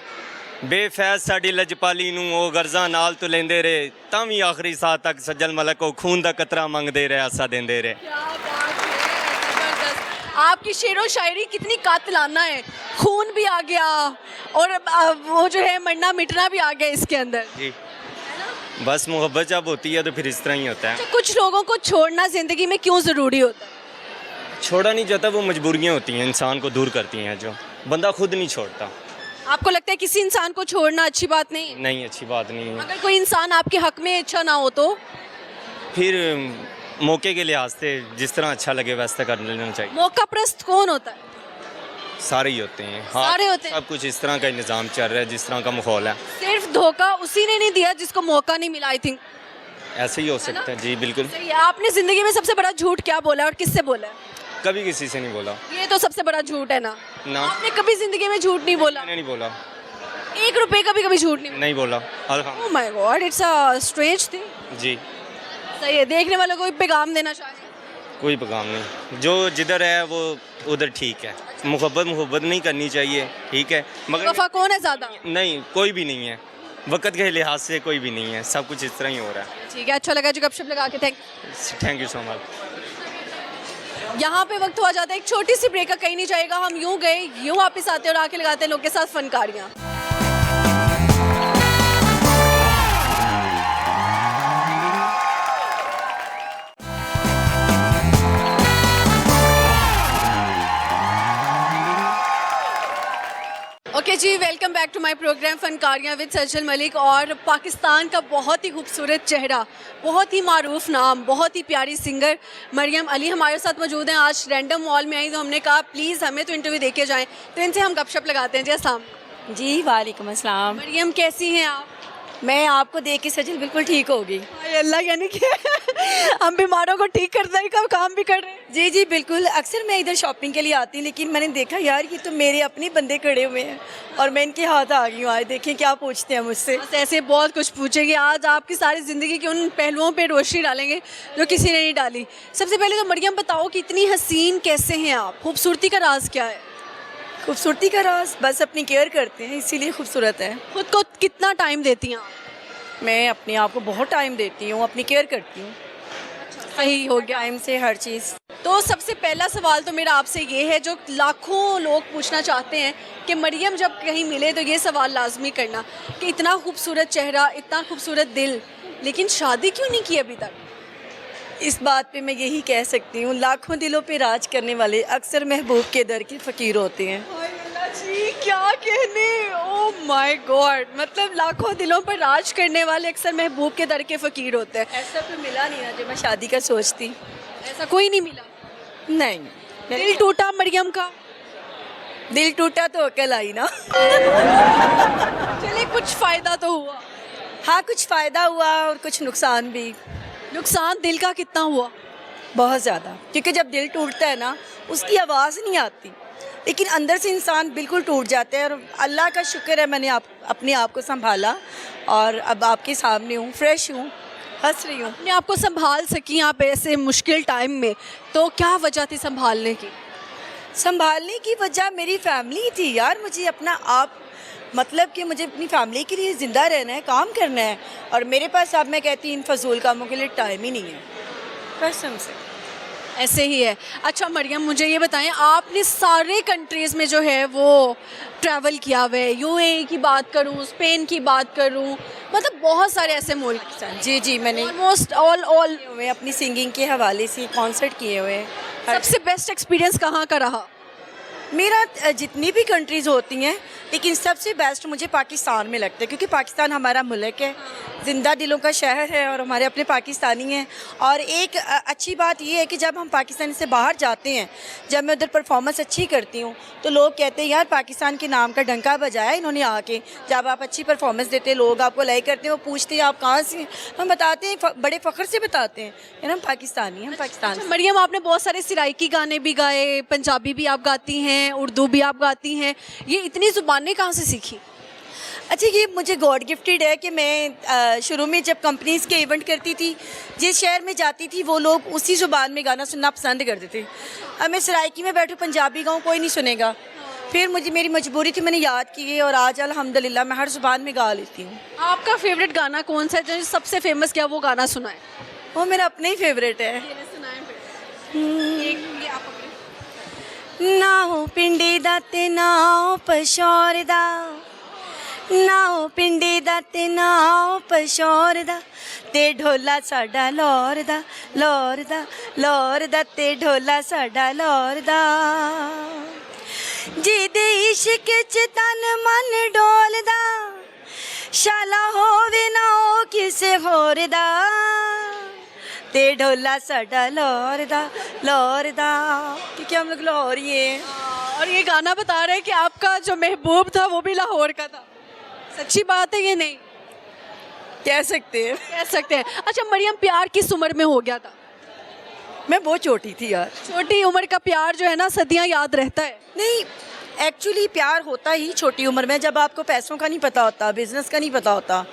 बेफैज़ साडी लजपाली नूं ओ गर्जा नाल तो लेंदे रहे, तां भी आखिरी साह तक सजल मलिक ओ खून दा कतरा मंगदे रहे, असा देंदे रहे। क्या बात है, जबरदस्त। आपकी शेरो शायरी कितनी कातिलाना है। खून भी आ गया और वो जो है मरना मिटना भी आ गया इसके अंदर। जी बस मोहब्बत जब होती है तो फिर इस तरह ही होता है। अच्छा, कुछ लोगों को छोड़ना जिंदगी में क्यों ज़रूरी होता है? छोड़ा नहीं जाता, वो मजबूरियाँ होती हैं इंसान को दूर करती हैं, जो बंदा खुद नहीं छोड़ता। आपको लगता है किसी इंसान को छोड़ना अच्छी बात नहीं है? नहीं, अच्छी बात नहीं है। अगर कोई इंसान आपके हक में अच्छा ना हो तो? फिर मौके के लिहाज से जिस तरह अच्छा लगे वैसा कर लेना चाहिए। मौका प्रस्त कौन होता है? सारे ही होते हैं, हाँ, सारे होते हैं। सब कुछ इस तरह का निज़ाम चल रहा है जिस तरह का माहौल है, सिर्फ धोखा उसी ने नहीं दिया जिसको मौका नहीं मिला, आई थिंक। ऐसे ही हो सकता है। जी बिल्कुल। सही है। आपने जिंदगी में सबसे बड़ा झूठ क्या बोला और किससे बोला है? कभी किसी से नहीं बोला ये तो सबसे बड़ा झूठ है ना। ना, आपने कभी जिंदगी में झूठ नहीं बोला? मैंने नहीं बोला, 1 रुपए का भी कभी झूठ नहीं? नहीं बोला। Oh my God, it's a strange thing. जी, सही है। देखने वालों को एक पैगाम देना चाहिए। कोई पैगाम नहीं, जो जिधर है वो उधर ठीक है। मुहब्बत नहीं करनी चाहिए, ठीक है, मगर वफा कौन है ज्यादा? नहीं, कोई भी नहीं है, वक्त के लिहाज से कोई भी नहीं है, सब कुछ इस तरह ही हो रहा है। ठीक है, अच्छा लगा जो गपशप लगा के। Thank you so much. यहाँ पे वक्त हुआ जाता है एक छोटी सी ब्रेक का, कहीं नहीं जाएगा। हम यूं गए यूं वापस आते हैं और आके लगाते हैं लोग के साथ फनकारियाँ। ओके जी, welcome back to my program फनकारियाँ विद सजल मलिक। और पाकिस्तान का बहुत ही खूबसूरत चेहरा, बहुत ही मारूफ नाम, बहुत ही प्यारी सिंगर मरियम अली हमारे साथ मौजूद हैं। आज रैंडम मॉल में आई तो हमने कहा प्लीज़ हमें तो इंटरव्यू दे के जाएँ, तो इनसे हम गपशप लगाते हैं। जी अस्सलाम। जी वालेकुम अस्सलाम। मरियम कैसी हैं आप? मैं आपको देख के सजल बिल्कुल ठीक होगी। हाय अल्लाह, यानी कि हम बीमारों को ठीक करने का काम भी कर रहे हैं। जी जी बिल्कुल। अक्सर मैं इधर शॉपिंग के लिए आती हूँ, लेकिन मैंने देखा यार ये तो मेरे अपने बंदे खड़े हुए हैं और मैं इनके हाथ आ गई हूँ। आज देखें क्या पूछते हैं मुझसे। बस ऐसे बहुत कुछ पूछेंगे आज, आपकी सारी ज़िंदगी के उन पहलुओं पे रोशनी डालेंगे जो किसी ने नहीं डाली। सबसे पहले तो मरियम बताओ कि इतनी हसीन कैसे हैं आप? खूबसूरती का राज क्या है? खूबसूरती का राज बस अपनी केयर करते हैं, इसीलिए खूबसूरत है। खुद को कितना टाइम देती हैं आप? मैं अपने आप को बहुत टाइम देती हूँ, अपनी केयर करती हूँ। सही हो गया। टाइम से हर चीज़। तो सबसे पहला सवाल तो मेरा आपसे ये है जो लाखों लोग पूछना चाहते हैं कि मरियम जब कहीं मिले तो ये सवाल लाजमी करना कि इतना खूबसूरत चेहरा, इतना खूबसूरत दिल, लेकिन शादी क्यों नहीं की अभी तक? इस बात पे मैं यही कह सकती हूँ, लाखों दिलों पे राज करने वाले अक्सर महबूब के दर के फ़कीर होते हैं। हाय अल्लाह जी, क्या कहने, ओह माय गॉड। मतलब लाखों दिलों पर राज करने वाले अक्सर महबूब के दर के फ़कीर होते हैं। ऐसा कोई मिला नहीं ना जब मैं शादी का सोचती। ऐसा कोई नहीं मिला? नहीं। दिल टूटा मरियम का? दिल टूटा तो अकल आई ना। चले कुछ फ़ायदा तो हुआ। हाँ, कुछ फ़ायदा हुआ और कुछ नुकसान भी। नुकसान दिल का कितना हुआ? बहुत ज़्यादा, क्योंकि जब दिल टूटता है ना उसकी आवाज़ नहीं आती, लेकिन अंदर से इंसान बिल्कुल टूट जाता है। और अल्लाह का शुक्र है मैंने अपने आप को संभाला और अब आपके सामने हूँ, फ्रेश हूँ, हंस रही हूँ। अपने आप को संभाल सकी आप ऐसे मुश्किल टाइम में, तो क्या वजह थी संभालने की? संभालने की वजह मेरी फैमिली थी यार। मुझे अपना आप मतलब कि मुझे अपनी फैमिली के लिए ज़िंदा रहना है, काम करना है, और मेरे पास अब मैं कहती हूँ इन फजूल कामों के लिए टाइम ही नहीं है, कसम से। ऐसे ही है। अच्छा मरियम, मुझे ये बताएं, आपने सारे कंट्रीज़ में जो है वो ट्रैवल किया हुआ है। यूएई की बात करूँ, स्पेन की बात करूँ, मतलब बहुत सारे ऐसे मुल्क। जी जी, मैंने ऑलमोस्ट ऑल हुए अपनी सिंगिंग के हवाले से कॉन्सर्ट किए हुए हैं। सबसे बेस्ट एक्सपीरियंस कहाँ का रहा? मेरा जितनी भी कंट्रीज़ होती हैं, लेकिन सबसे बेस्ट मुझे पाकिस्तान में लगता है, क्योंकि पाकिस्तान हमारा मुल्क है, ज़िंदा दिलों का शहर है और हमारे अपने पाकिस्तानी हैं। और एक अच्छी बात ये है कि जब हम पाकिस्तान से बाहर जाते हैं, जब मैं उधर परफॉर्मेंस अच्छी करती हूँ तो लोग कहते हैं यार पाकिस्तान के नाम का डंका बजाया इन्होंने आके। जब आप अच्छी परफॉर्मेंस देते हैं, लोग आपको लाइक करते हैं, वो पूछते हैं आप कहाँ से, हम बताते हैं, बड़े फ़ख्र से बताते हैं यार हम पाकिस्तानी हैं, हम पाकिस्तान से। मरियम, आपने बहुत सारे सिराइकी गाने भी गाए, पंजाबी भी आप गाती हैं, उर्दू भी आप गाती हैं, ये इतनी ज़ुबानें कहाँ से सीखी? अच्छा, ये मुझे गॉड गिफ्टेड है कि मैं शुरू में जब कंपनीज़ के इवेंट करती थी, जिस शहर में जाती थी वो लोग उसी ज़ुबान में गाना सुनना पसंद करते थे। अब मैं सराइकी में बैठूँ पंजाबी गाऊँ, कोई नहीं सुनेगा। फिर मुझे मेरी मजबूरी थी, मैंने याद की और आज अल्हम्दुलिल्लाह मैं हर ज़ुबान में गा लेती हूँ। आपका फेवरेट गाना कौन सा है जो सबसे फेमस क्या वो गाना सुना है? वो मेरा अपना ही फेवरेट है। ना हो पिंडी दा ते ना हो पशौर दा, ना हो पिंडी दा ते ना हो पशौर दा, ते ढोला साडा लौर दा, लौर दा, लौर दा, ते ढोला साडा लौर दा। जिदे इश्क च तन मन डोलदा, शाला होवे ना हो किसे होर दा, ते ढोला साडा लाहौर दा, क्योंकि हम लोग लाहौरी हैं। और ये गाना बता रहे हैं कि आपका जो महबूब था वो भी लाहौर का था, सच्ची बात है ये? नहीं कह सकते हैं। कह सकते हैं। अच्छा मरियम, प्यार किस उम्र में हो गया था? मैं बहुत छोटी थी यार। छोटी उम्र का प्यार जो है ना सदियां याद रहता है। नहीं, एक्चुअली प्यार होता ही छोटी उम्र में, जब आपको पैसों का नहीं पता होता, बिजनेस का नहीं पता होता,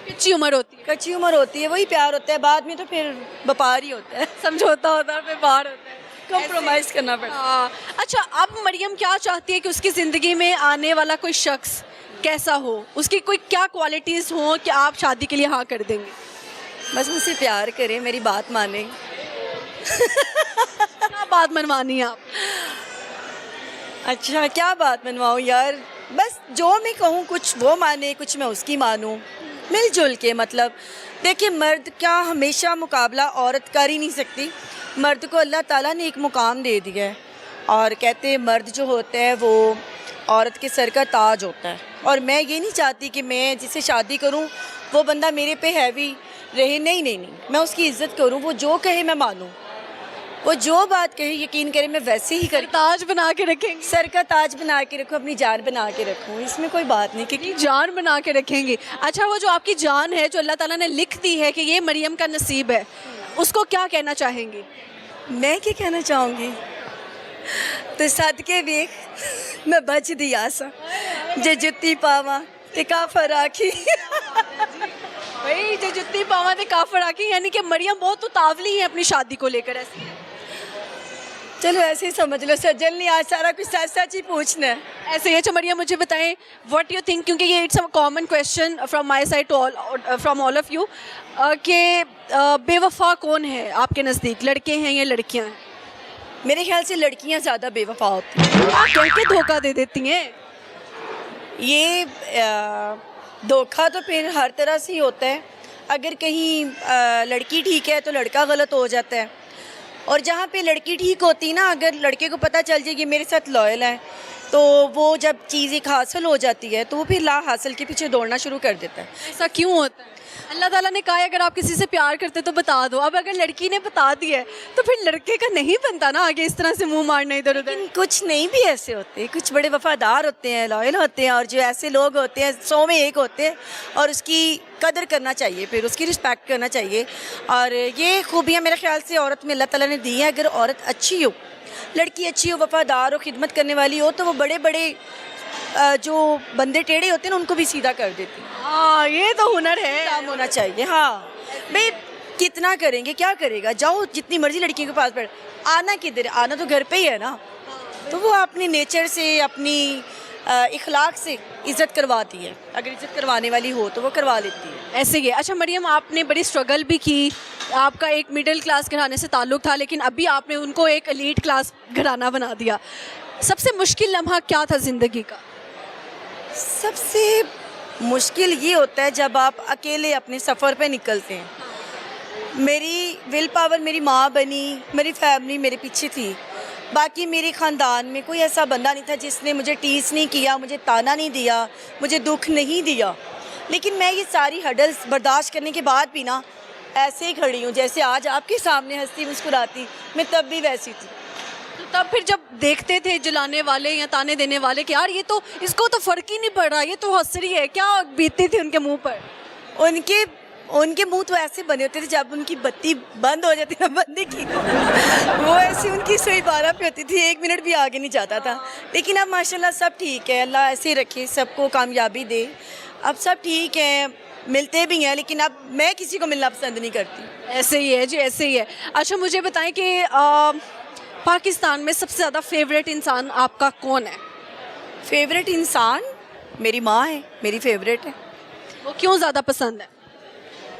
कच्ची उम्र होती है। कच्ची उम्र होती है, वही प्यार होता है। बाद में तो फिर व्यापार ही होता है, समझौता होता है, व्यापार होता है, कॉम्प्रोमाइज़ करना पड़ता है। हाँ। अच्छा, अब मरियम क्या चाहती है कि उसकी ज़िंदगी में आने वाला कोई शख्स कैसा हो, उसकी कोई क्या क्वालिटीज़ हो कि आप शादी के लिए हाँ कर देंगे? बस मुझसे प्यार करें, मेरी बात माने। क्या बात मनवानी है आप? अच्छा, क्या बात मनवाऊँ यार? बस जो मैं कहूँ कुछ वो माने, कुछ मैं उसकी मानूँ, मिलजुल के। मतलब देखिए, मर्द क्या हमेशा मुकाबला औरत कर ही नहीं सकती। मर्द को अल्लाह ताला ने एक मुकाम दे दिया है, और कहते हैं मर्द जो होता है वो औरत के सर का ताज होता है। और मैं ये नहीं चाहती कि मैं जिससे शादी करूं वो बंदा मेरे पे हैवी रहे। नहीं नहीं नहीं, मैं उसकी इज्जत करूं, वो जो कहे मैं मानूं, वो जो बात कहे यकीन करे मैं वैसे ही करूँ। ताज बना के रखेंगे, सर का ताज बना के रखूँ, अपनी जान बना के रखूँ, इसमें कोई बात नहीं कि जान बना के रखेंगे। अच्छा, वो जो आपकी जान है जो अल्लाह ताला ने लिख दी है कि ये मरियम का नसीब है, उसको क्या कहना चाहेंगे? मैं क्या कहना चाहूँगी? तो सदके वेख मैं बच दी आसा, जे जुत्ती पावा ते काफर आखी। भाई जो जुत्ती पावा ते काफर आखी, यानी कि मरियम बहुत उतावली है अपनी शादी को लेकर। ऐसी है? चलो ऐसे ही समझ लो, सज्जन ने आज सारा कुछ सच सच ही पूछना है। ऐसे ही। अच्छा मरियम, मुझे बताएं व्हाट यू थिंक, क्योंकि ये it's a common question from my side to from all of you, कि बेवफा कौन है आपके नज़दीक, लड़के हैं या लड़कियां हैं? मेरे ख्याल से लड़कियां ज़्यादा बेवफा होती हैं। कैसे धोखा दे देती हैं? ये धोखा तो फिर हर तरह से ही होता है। अगर कहीं लड़की ठीक है तो लड़का गलत हो जाता है, और जहाँ पे लड़की ठीक होती ना, अगर लड़के को पता चल जाए कि मेरे साथ लॉयल है, तो वो जब चीज़ एक हासिल हो जाती है तो वो फिर ला हासिल के पीछे दौड़ना शुरू कर देता है। ऐसा क्यों होता है? अल्लाह ताला ने कहा है अगर आप किसी से प्यार करते तो बता दो। अब अगर लड़की ने बता दिया है तो फिर लड़के का नहीं बनता ना आगे इस तरह से मुंह मारना इधर उधर। लेकिन कुछ नहीं भी ऐसे होते, कुछ बड़े वफादार होते हैं, लॉयल होते हैं, और जो ऐसे लोग होते हैं 100 में 1 होते हैं, और उसकी कदर करना चाहिए, फिर उसकी रिस्पेक्ट करना चाहिए। और ये खूबियाँ मेरे ख्याल से औरत में अल्लाह ताला ने दी हैं। अगर औरत अच्छी हो, लड़की अच्छी हो, वफादार हो, खिदमत करने वाली हो, तो वो बड़े बड़े जो बंदे टेढ़े होते हैं ना उनको भी सीधा कर देती है। हाँ, ये तो हुनर है, काम होना चाहिए। हाँ भाई, कितना करेंगे, क्या करेगा, जाओ जितनी मर्जी लड़कियों के पास बैठ, आना किधर, आना तो घर पे ही है ना। तो वो अपने नेचर से, अपनी इखलाक से इज़्ज़त करवाती है। अगर इज़्ज़त करवाने वाली हो तो वो करवा लेती है। ऐसे ही है। अच्छा मरियम, आपने बड़ी स्ट्रगल भी की, आपका एक मिडिल क्लास घराने से ताल्लुक़ था, लेकिन अभी आपने उनको एक एलीट क्लास घराना बना दिया। सबसे मुश्किल लम्हा क्या था ज़िंदगी का? सबसे मुश्किल ये होता है जब आप अकेले अपने सफ़र पे निकलते हैं। मेरी विल पावर मेरी माँ बनी, मेरी फैमिली मेरे पीछे थी, बाकी मेरे ख़ानदान में कोई ऐसा बंदा नहीं था जिसने मुझे टीस नहीं किया, मुझे ताना नहीं दिया, मुझे दुख नहीं दिया। लेकिन मैं ये सारी हडल्स बर्दाश्त करने के बाद भी ना ऐसे ही खड़ी हूँ जैसे आज आपके सामने हंसती मुस्कुराती, मैं तब भी वैसी थी। तो तब फिर जब देखते थे जलाने वाले या ताने देने वाले कि यार ये तो, इसको तो फ़र्क ही नहीं पड़ रहा, ये तो हंस रही है, क्या बीतती थी उनके मुंह पर? उनके मुंह तो ऐसे बने होते थे जब उनकी बत्ती बंद हो जाती ना, बंदी की वो ऐसी उनकी सुई 12 पे होती थी, 1 मिनट भी आगे नहीं जाता था। लेकिन अब माशाल्लाह सब ठीक है, अल्लाह ऐसे ही रखे, सबको कामयाबी दे। अब सब ठीक है, मिलते भी हैं, लेकिन अब मैं किसी को मिलना पसंद नहीं करती। ऐसे ही है जी, ऐसे ही है। अच्छा मुझे बताएं कि पाकिस्तान में सबसे ज़्यादा फेवरेट इंसान आपका कौन है? फेवरेट इंसान मेरी माँ है, मेरी फेवरेट है। वो क्यों ज़्यादा पसंद है?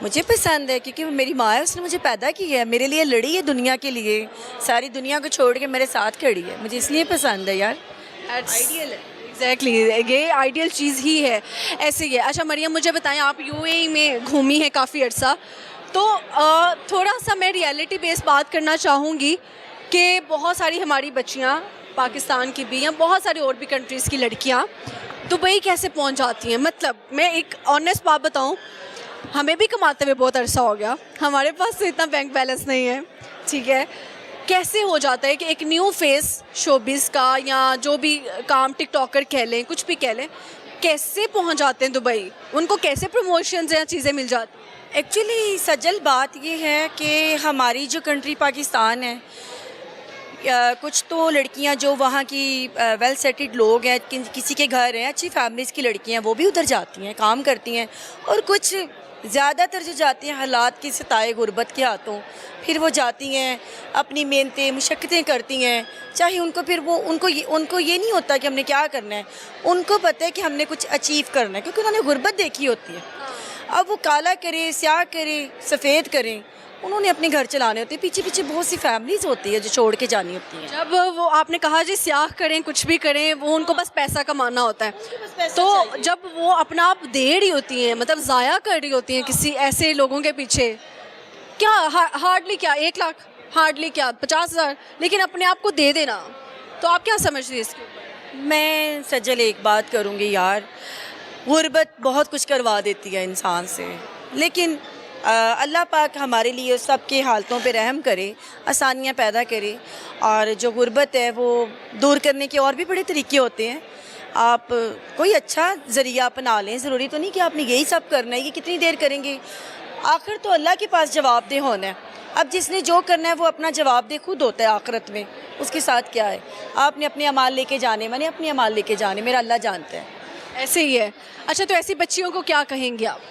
मुझे पसंद है क्योंकि वो मेरी माँ है, उसने मुझे पैदा किया है, मेरे लिए लड़ी है दुनिया के लिए, सारी दुनिया को छोड़ के मेरे साथ खड़ी है, मुझे इसलिए पसंद है यार। आइडियल है, एग्जैक्टली, ये आइडियल चीज़ ही है। ऐसे ही है। अच्छा मरियम, मुझे बताएं, आप यूएई में घूमी हैं काफ़ी अर्सा, तो थोड़ा सा मैं रियलिटी बेस बात करना चाहूँगी कि बहुत सारी हमारी बच्चियाँ पाकिस्तान की भी या बहुत सारी और भी कंट्रीज़ की लड़कियाँ दुबई कैसे पहुँच जाती हैं। मतलब मैं एक ऑनेस्ट बात बताऊँ हमें भी कमाते हुए बहुत अरसा हो गया, हमारे पास तो इतना बैंक बैलेंस नहीं है, ठीक है। कैसे हो जाता है कि एक न्यू फेस शोबिस का या जो भी काम टिकटॉकर कह लें, कुछ भी कह लें, कैसे पहुंच जाते हैं दुबई? उनको कैसे प्रमोशंस या चीज़ें मिल जाती हैं? एक्चुअली सजल बात ये है कि हमारी जो कंट्री पाकिस्तान है, कुछ तो लड़कियां जो वहाँ की वेल सेटेड लोग हैं, किसी के घर हैं, अच्छी फैमिलीज़ की लड़कियां, वो भी उधर जाती हैं, काम करती हैं। और कुछ ज़्यादातर जो जाती हैं हालात की सताए गुर्बत के हाथों, फिर वो जाती हैं, अपनी मेहनतें मुशक्क़तें करती हैं, चाहे उनको फिर वो उनको ये नहीं होता कि हमने क्या करना है, उनको पता है कि हमने कुछ अचीव करना है, क्योंकि उन्होंने गुर्बत देखी होती है। अब वो काला करे, स्याह करे, सफ़ेद करें, उन्होंने अपने घर चलाने होते हैं, पीछे पीछे बहुत सी फैमिलीज़ होती है जो छोड़ के जानी होती हैं। जब वो आपने कहा जी स्याह करें, कुछ भी करें, वो उनको बस पैसा कमाना होता है, तो जब वो अपना आप दे रही होती हैं, मतलब ज़ाया कर रही होती हैं किसी ऐसे लोगों के पीछे, क्या हार्डली क्या 1 लाख, हार्डली क्या 50,000, लेकिन अपने आप को दे देना, तो आप क्या समझ रही हैं इसके ऊपर? मैं सजल एक बात करूँगी यार, गुर्बत बहुत कुछ करवा देती है इंसान से, लेकिन अल्लाह पाक हमारे लिए सब के हालतों पे रहम करे, आसानियाँ पैदा करे, और जो गुर्बत है वो दूर करने के और भी बड़े तरीके होते हैं। आप कोई अच्छा ज़रिया अपना लें, ज़रूरी तो नहीं कि आपने यही सब करना है, ये कितनी देर करेंगे, आखिर तो अल्लाह के पास जवाबदेह होना है। अब जिसने जो करना है वो अपना जवाबदेह खुद होता है आखिरत में, उसके साथ क्या है, आपने अपने अमाल लेके जाने, मैंने अपने अमाल लेके जाने, मेरा अल्लाह जानता है। ऐसे ही है। अच्छा, तो ऐसी बच्चियों को क्या कहेंगे आप?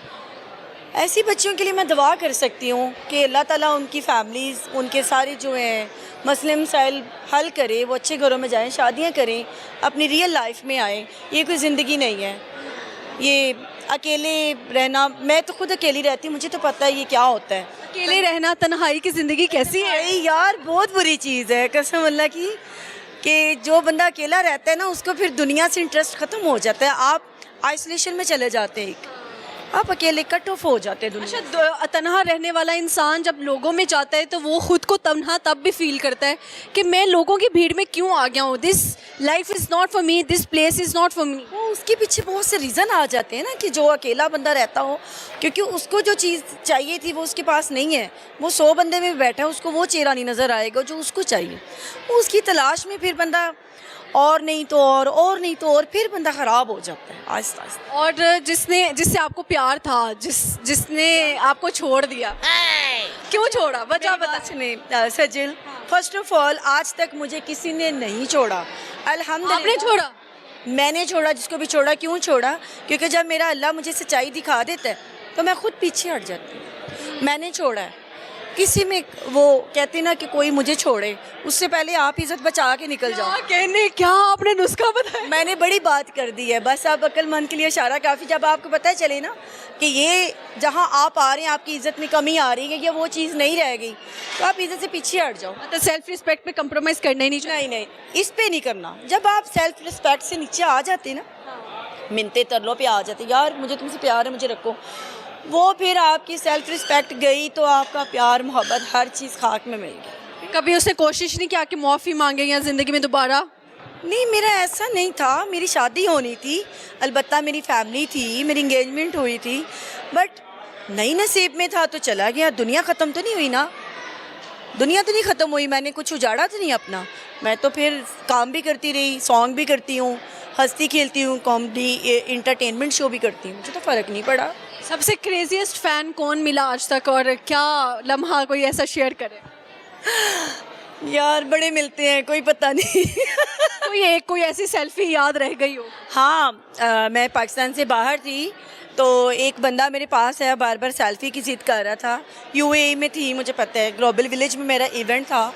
ऐसी बच्चियों के लिए मैं दुआ कर सकती हूँ कि अल्लाह ताला उनकी फैमिलीज़, उनके सारे जो हैं मसले मसाइल हल करे, वो अच्छे घरों में जाएं, शादियाँ करें, अपनी रियल लाइफ में आएँ। ये कोई ज़िंदगी नहीं है, ये अकेले रहना, मैं तो खुद अकेली रहती हूँ, मुझे तो पता है ये क्या होता है। अकेले रहना, तन्हाई की ज़िंदगी कैसी है? अरे यार बहुत बुरी चीज़ है कसम अल्लाह की, कि जो बंदा अकेला रहता है ना, उसको फिर दुनिया से इंटरेस्ट ख़त्म हो जाता है, आप आइसोलेशन में चले जाते हैं, आप अकेले कट ऑफ हो जाते हैं दुनिया। अच्छा, तन्हा रहने वाला इंसान जब लोगों में जाता है तो वो खुद को तन्हा तब भी फील करता है कि मैं लोगों की भीड़ में क्यों आ गया हूँ, this life is not for me, this place is not for me. वो उसके पीछे बहुत से रीज़न आ जाते हैं ना, कि जो अकेला बंदा रहता हो, क्योंकि उसको जो चीज़ चाहिए थी वो उसके पास नहीं है, वो 100 बंदे में बैठा है, उसको वो चेहरा नहीं नज़र आएगा जो उसको चाहिए, वो उसकी तलाश में फिर बंदा और नहीं तो और नहीं तो और, फिर बंदा ख़राब हो जाता है आहिस्ता आहिस्ता। और जिससे आपको प्यार था, जिसने आपको छोड़ दिया, क्यों छोड़ा, वजह बता। सुने सजिल, फर्स्ट ऑफ ऑल आज तक मुझे किसी ने नहीं छोड़ा, अल्हम्दुलिल्लाह। आपने छोड़ा? मैंने छोड़ा, जिसको भी छोड़ा। क्यों छोड़ा? क्योंकि जब मेरा अल्लाह मुझे सच्चाई दिखा देता है तो मैं खुद पीछे हट जाती हूँ। मैंने छोड़ा है, किसी में वो कहते ना कि कोई मुझे छोड़े, उससे पहले आप इज्जत बचा के निकल जाओ। क्या आपने नुस्खा बताया? मैंने बड़ी बात कर दी है, बस आप अक्लमंद के लिए इशारा काफ़ी। जब आपको पता चले ना कि ये जहाँ आप आ रहे हैं आपकी इज़्ज़त में कमी आ रही है या वो चीज़ नहीं रह गई, तो आप इज़्ज़त से पीछे हट जाओ। तो सेल्फ रिस्पेक्ट पे कंप्रोमाइज़ करना ही नहीं चाहिए। नहीं, इस पे नहीं करना। जब आप सेल्फ रिस्पेक्ट से नीचे आ जाते ना, मिनते तरलों पे आ जाते, यार मुझे तुमसे प्यार है, मुझे रखो, वो फिर आपकी सेल्फ रिस्पेक्ट गई तो आपका प्यार मोहब्बत हर चीज़ खाक में मिल गई। कभी उसने कोशिश नहीं किया कि माफ़ी मांगे या ज़िंदगी में दोबारा? नहीं, मेरा ऐसा नहीं था। मेरी शादी होनी थी, अलबत्ता मेरी फैमिली थी, मेरी इंगेजमेंट हुई थी, बट नई नसीब में था तो चला गया। दुनिया ख़त्म तो नहीं हुई ना, दुनिया तो नहीं ख़त्म हुई, मैंने कुछ उजाड़ा तो नहीं अपना। मैं तो फिर काम भी करती रही, सॉन्ग भी करती हूँ, हंसती खेलती हूँ, कॉमेडी इंटरटेनमेंट शो भी करती हूँ, मुझे तो फ़र्क नहीं पड़ा। सबसे क्रेजीएस्ट फ़ैन कौन मिला आज तक, और क्या लम्हा कोई ऐसा शेयर करे? यार बड़े मिलते हैं, कोई पता नहीं। कोई ऐसी सेल्फी याद रह गई हो? हाँ, मैं पाकिस्तान से बाहर थी तो एक बंदा मेरे पास है, बार बार सेल्फी की जिद कर रहा था। यूएई में थी, मुझे पता है, ग्लोबल विलेज में मेरा इवेंट था।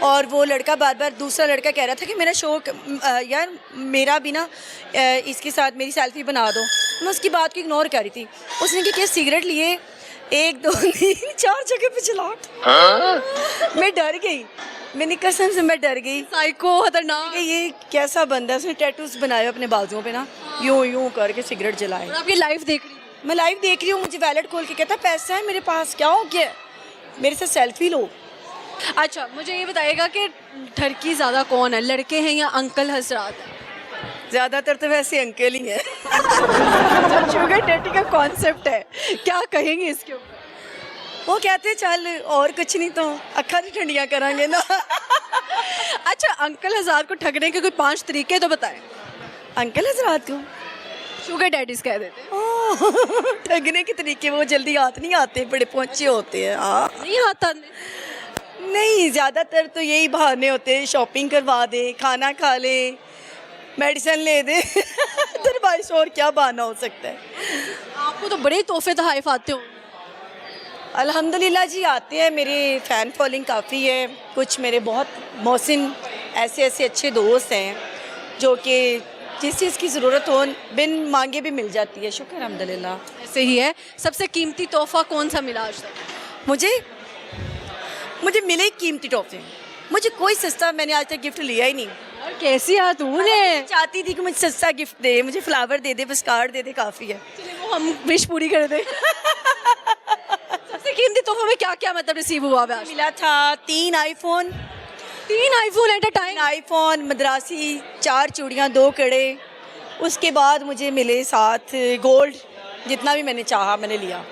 और वो लड़का बार बार, दूसरा लड़का कह रहा था कि मेरा शो यार मेरा भी ना इसके साथ मेरी सेल्फी बना दो। मैं उसकी बात को इग्नोर कर रही थी। उसने क्या सिगरेट लिए 1 2 3 4 जगह पे चला। मैं डर गई, मैंने कसम से मैं डर गई। साइको, खतरनाक। ये कैसा बंदा है, उसने टैटूज बनाए अपने बाजुओं पे ना, यूं करके सिगरेट जलाए। और आप ये लाइव देख रही? मैं लाइव देख रही हूँ, मुझे वैलेट खोल के कहता पैसा है मेरे पास, क्या हो गया, मेरे से सेल्फी लो। अच्छा, मुझे ये बताइएगा कि ठरकी ज़्यादा कौन है, लड़के हैं या अंकल हजरात? ज़्यादातर तो वैसे अंकल ही है। शुगर डैडी का कॉन्सेप्ट है क्या कहेंगे इसके ऊपर? वो कहते हैं चल और कुछ नहीं तो अखा नहीं ठंडियाँ करांगे ना। अच्छा, अंकल हज़ार को ठगने के कोई 5 तरीके तो बताएं। अंकल हजरात को शुगर डैडीज कह देते हैं। ठगने के तरीके वो जल्दी हाथ नहीं आते, बड़े पहुँचे होते हैं। हाँ नहीं आता नहीं, ज़्यादातर तो यही बहाने होते हैं, शॉपिंग करवा दे, खाना खा ले, मेडिसिन ले दे। अदरवाइज और क्या बहाना हो सकता है। आपको तो बड़े तोहफे तोहफ़ आते हो। अल्हम्दुलिल्लाह जी आते हैं, मेरे फ़ैन फॉलोइंग काफ़ी है। कुछ मेरे बहुत मोहसिन ऐसे ऐसे अच्छे दोस्त हैं जो कि जिस चीज़ की ज़रूरत हो बिन मांगे भी मिल जाती है। शुक्र अल्हम्दुलिल्लाह। ऐसे ही है। सबसे कीमती तोहफ़ा कौन सा मिला आज तक? मुझे मिले कीमती तोहफे, मुझे कोई सस्ता मैंने आज तक गिफ्ट लिया ही नहीं। और कैसी है तूने? चाहती थी कि मुझे सस्ता गिफ्ट दे, मुझे फ्लावर दे दे, बस कार्ड दे दे, काफ़ी है। चलिए वो हम विश पूरी कर दें। सबसे कीमती तोहफे में क्या क्या मतलब रिसीव हुआ है आज? मिला था 3 iPhone, 3 iPhone at a time. IPhone, Madrasi, 4 चूड़ियाँ, 2 कड़े। उसके बाद मुझे मिले साथ गोल्ड, जितना भी मैंने चाहा मैंने लिया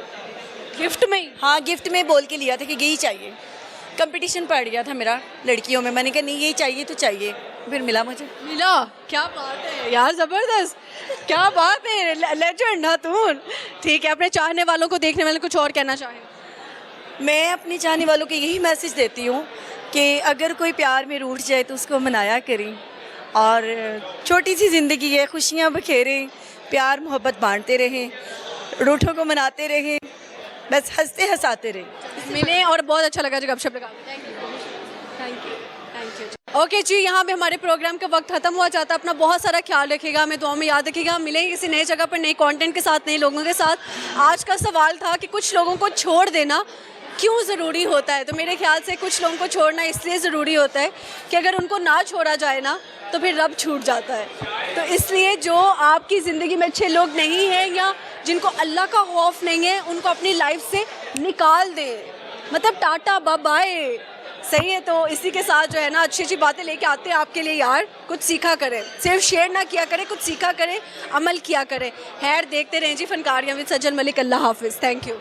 गिफ्ट में ही? हाँ, गिफ्ट में बोल के लिया था कि यही चाहिए। कंपटीशन पड़ गया था मेरा लड़कियों में, मैंने कहा नहीं यही चाहिए तो चाहिए, फिर मिला मुझे। मिला? क्या बात है यार, ज़बरदस्त, क्या बात है, लेजेंड है तू। ठीक है, अपने चाहने वालों को, देखने वालों को कुछ और कहना चाहें? मैं अपने चाहने वालों को यही मैसेज देती हूँ कि अगर कोई प्यार में रूठ जाए तो उसको मनाया करें, और छोटी सी ज़िंदगी है, खुशियाँ बखेरें, प्यार मोहब्बत बांटते रहें, रूठों को मनाते रहें, बस हंसते हंसाते रहें। मिले और बहुत अच्छा लगा जब गपशप लगा। Thank you, thank you, thank you. Okay जी, यहाँ पे हमारे प्रोग्राम का वक्त खत्म हुआ जाता है। अपना बहुत सारा ख्याल रखिएगा, हमें दुआ में याद रखिएगा। मिलेंगे किसी नई जगह पर, नए कंटेंट के साथ, नए लोगों के साथ। आज का सवाल था कि कुछ लोगों को छोड़ देना क्यों ज़रूरी होता है। तो मेरे ख्याल से कुछ लोगों को छोड़ना इसलिए ज़रूरी होता है कि अगर उनको ना छोड़ा जाए ना तो फिर रब छूट जाता है। तो इसलिए जो आपकी ज़िंदगी में अच्छे लोग नहीं हैं या जिनको अल्लाह का खौफ नहीं है, उनको अपनी लाइफ से निकाल दे, मतलब टाटा बाय बाय। सही है, तो इसी के साथ जो है ना अच्छी अच्छी बातें लेके आते हैं आपके लिए यार। कुछ सीखा करें, सिर्फ शेयर ना किया करें, कुछ सीखा करें, अमल किया करें। खैर, देखते रहें जी फनकारियाँ विद सज्जन मलिक। अल्लाह हाफिज़, थैंक यू।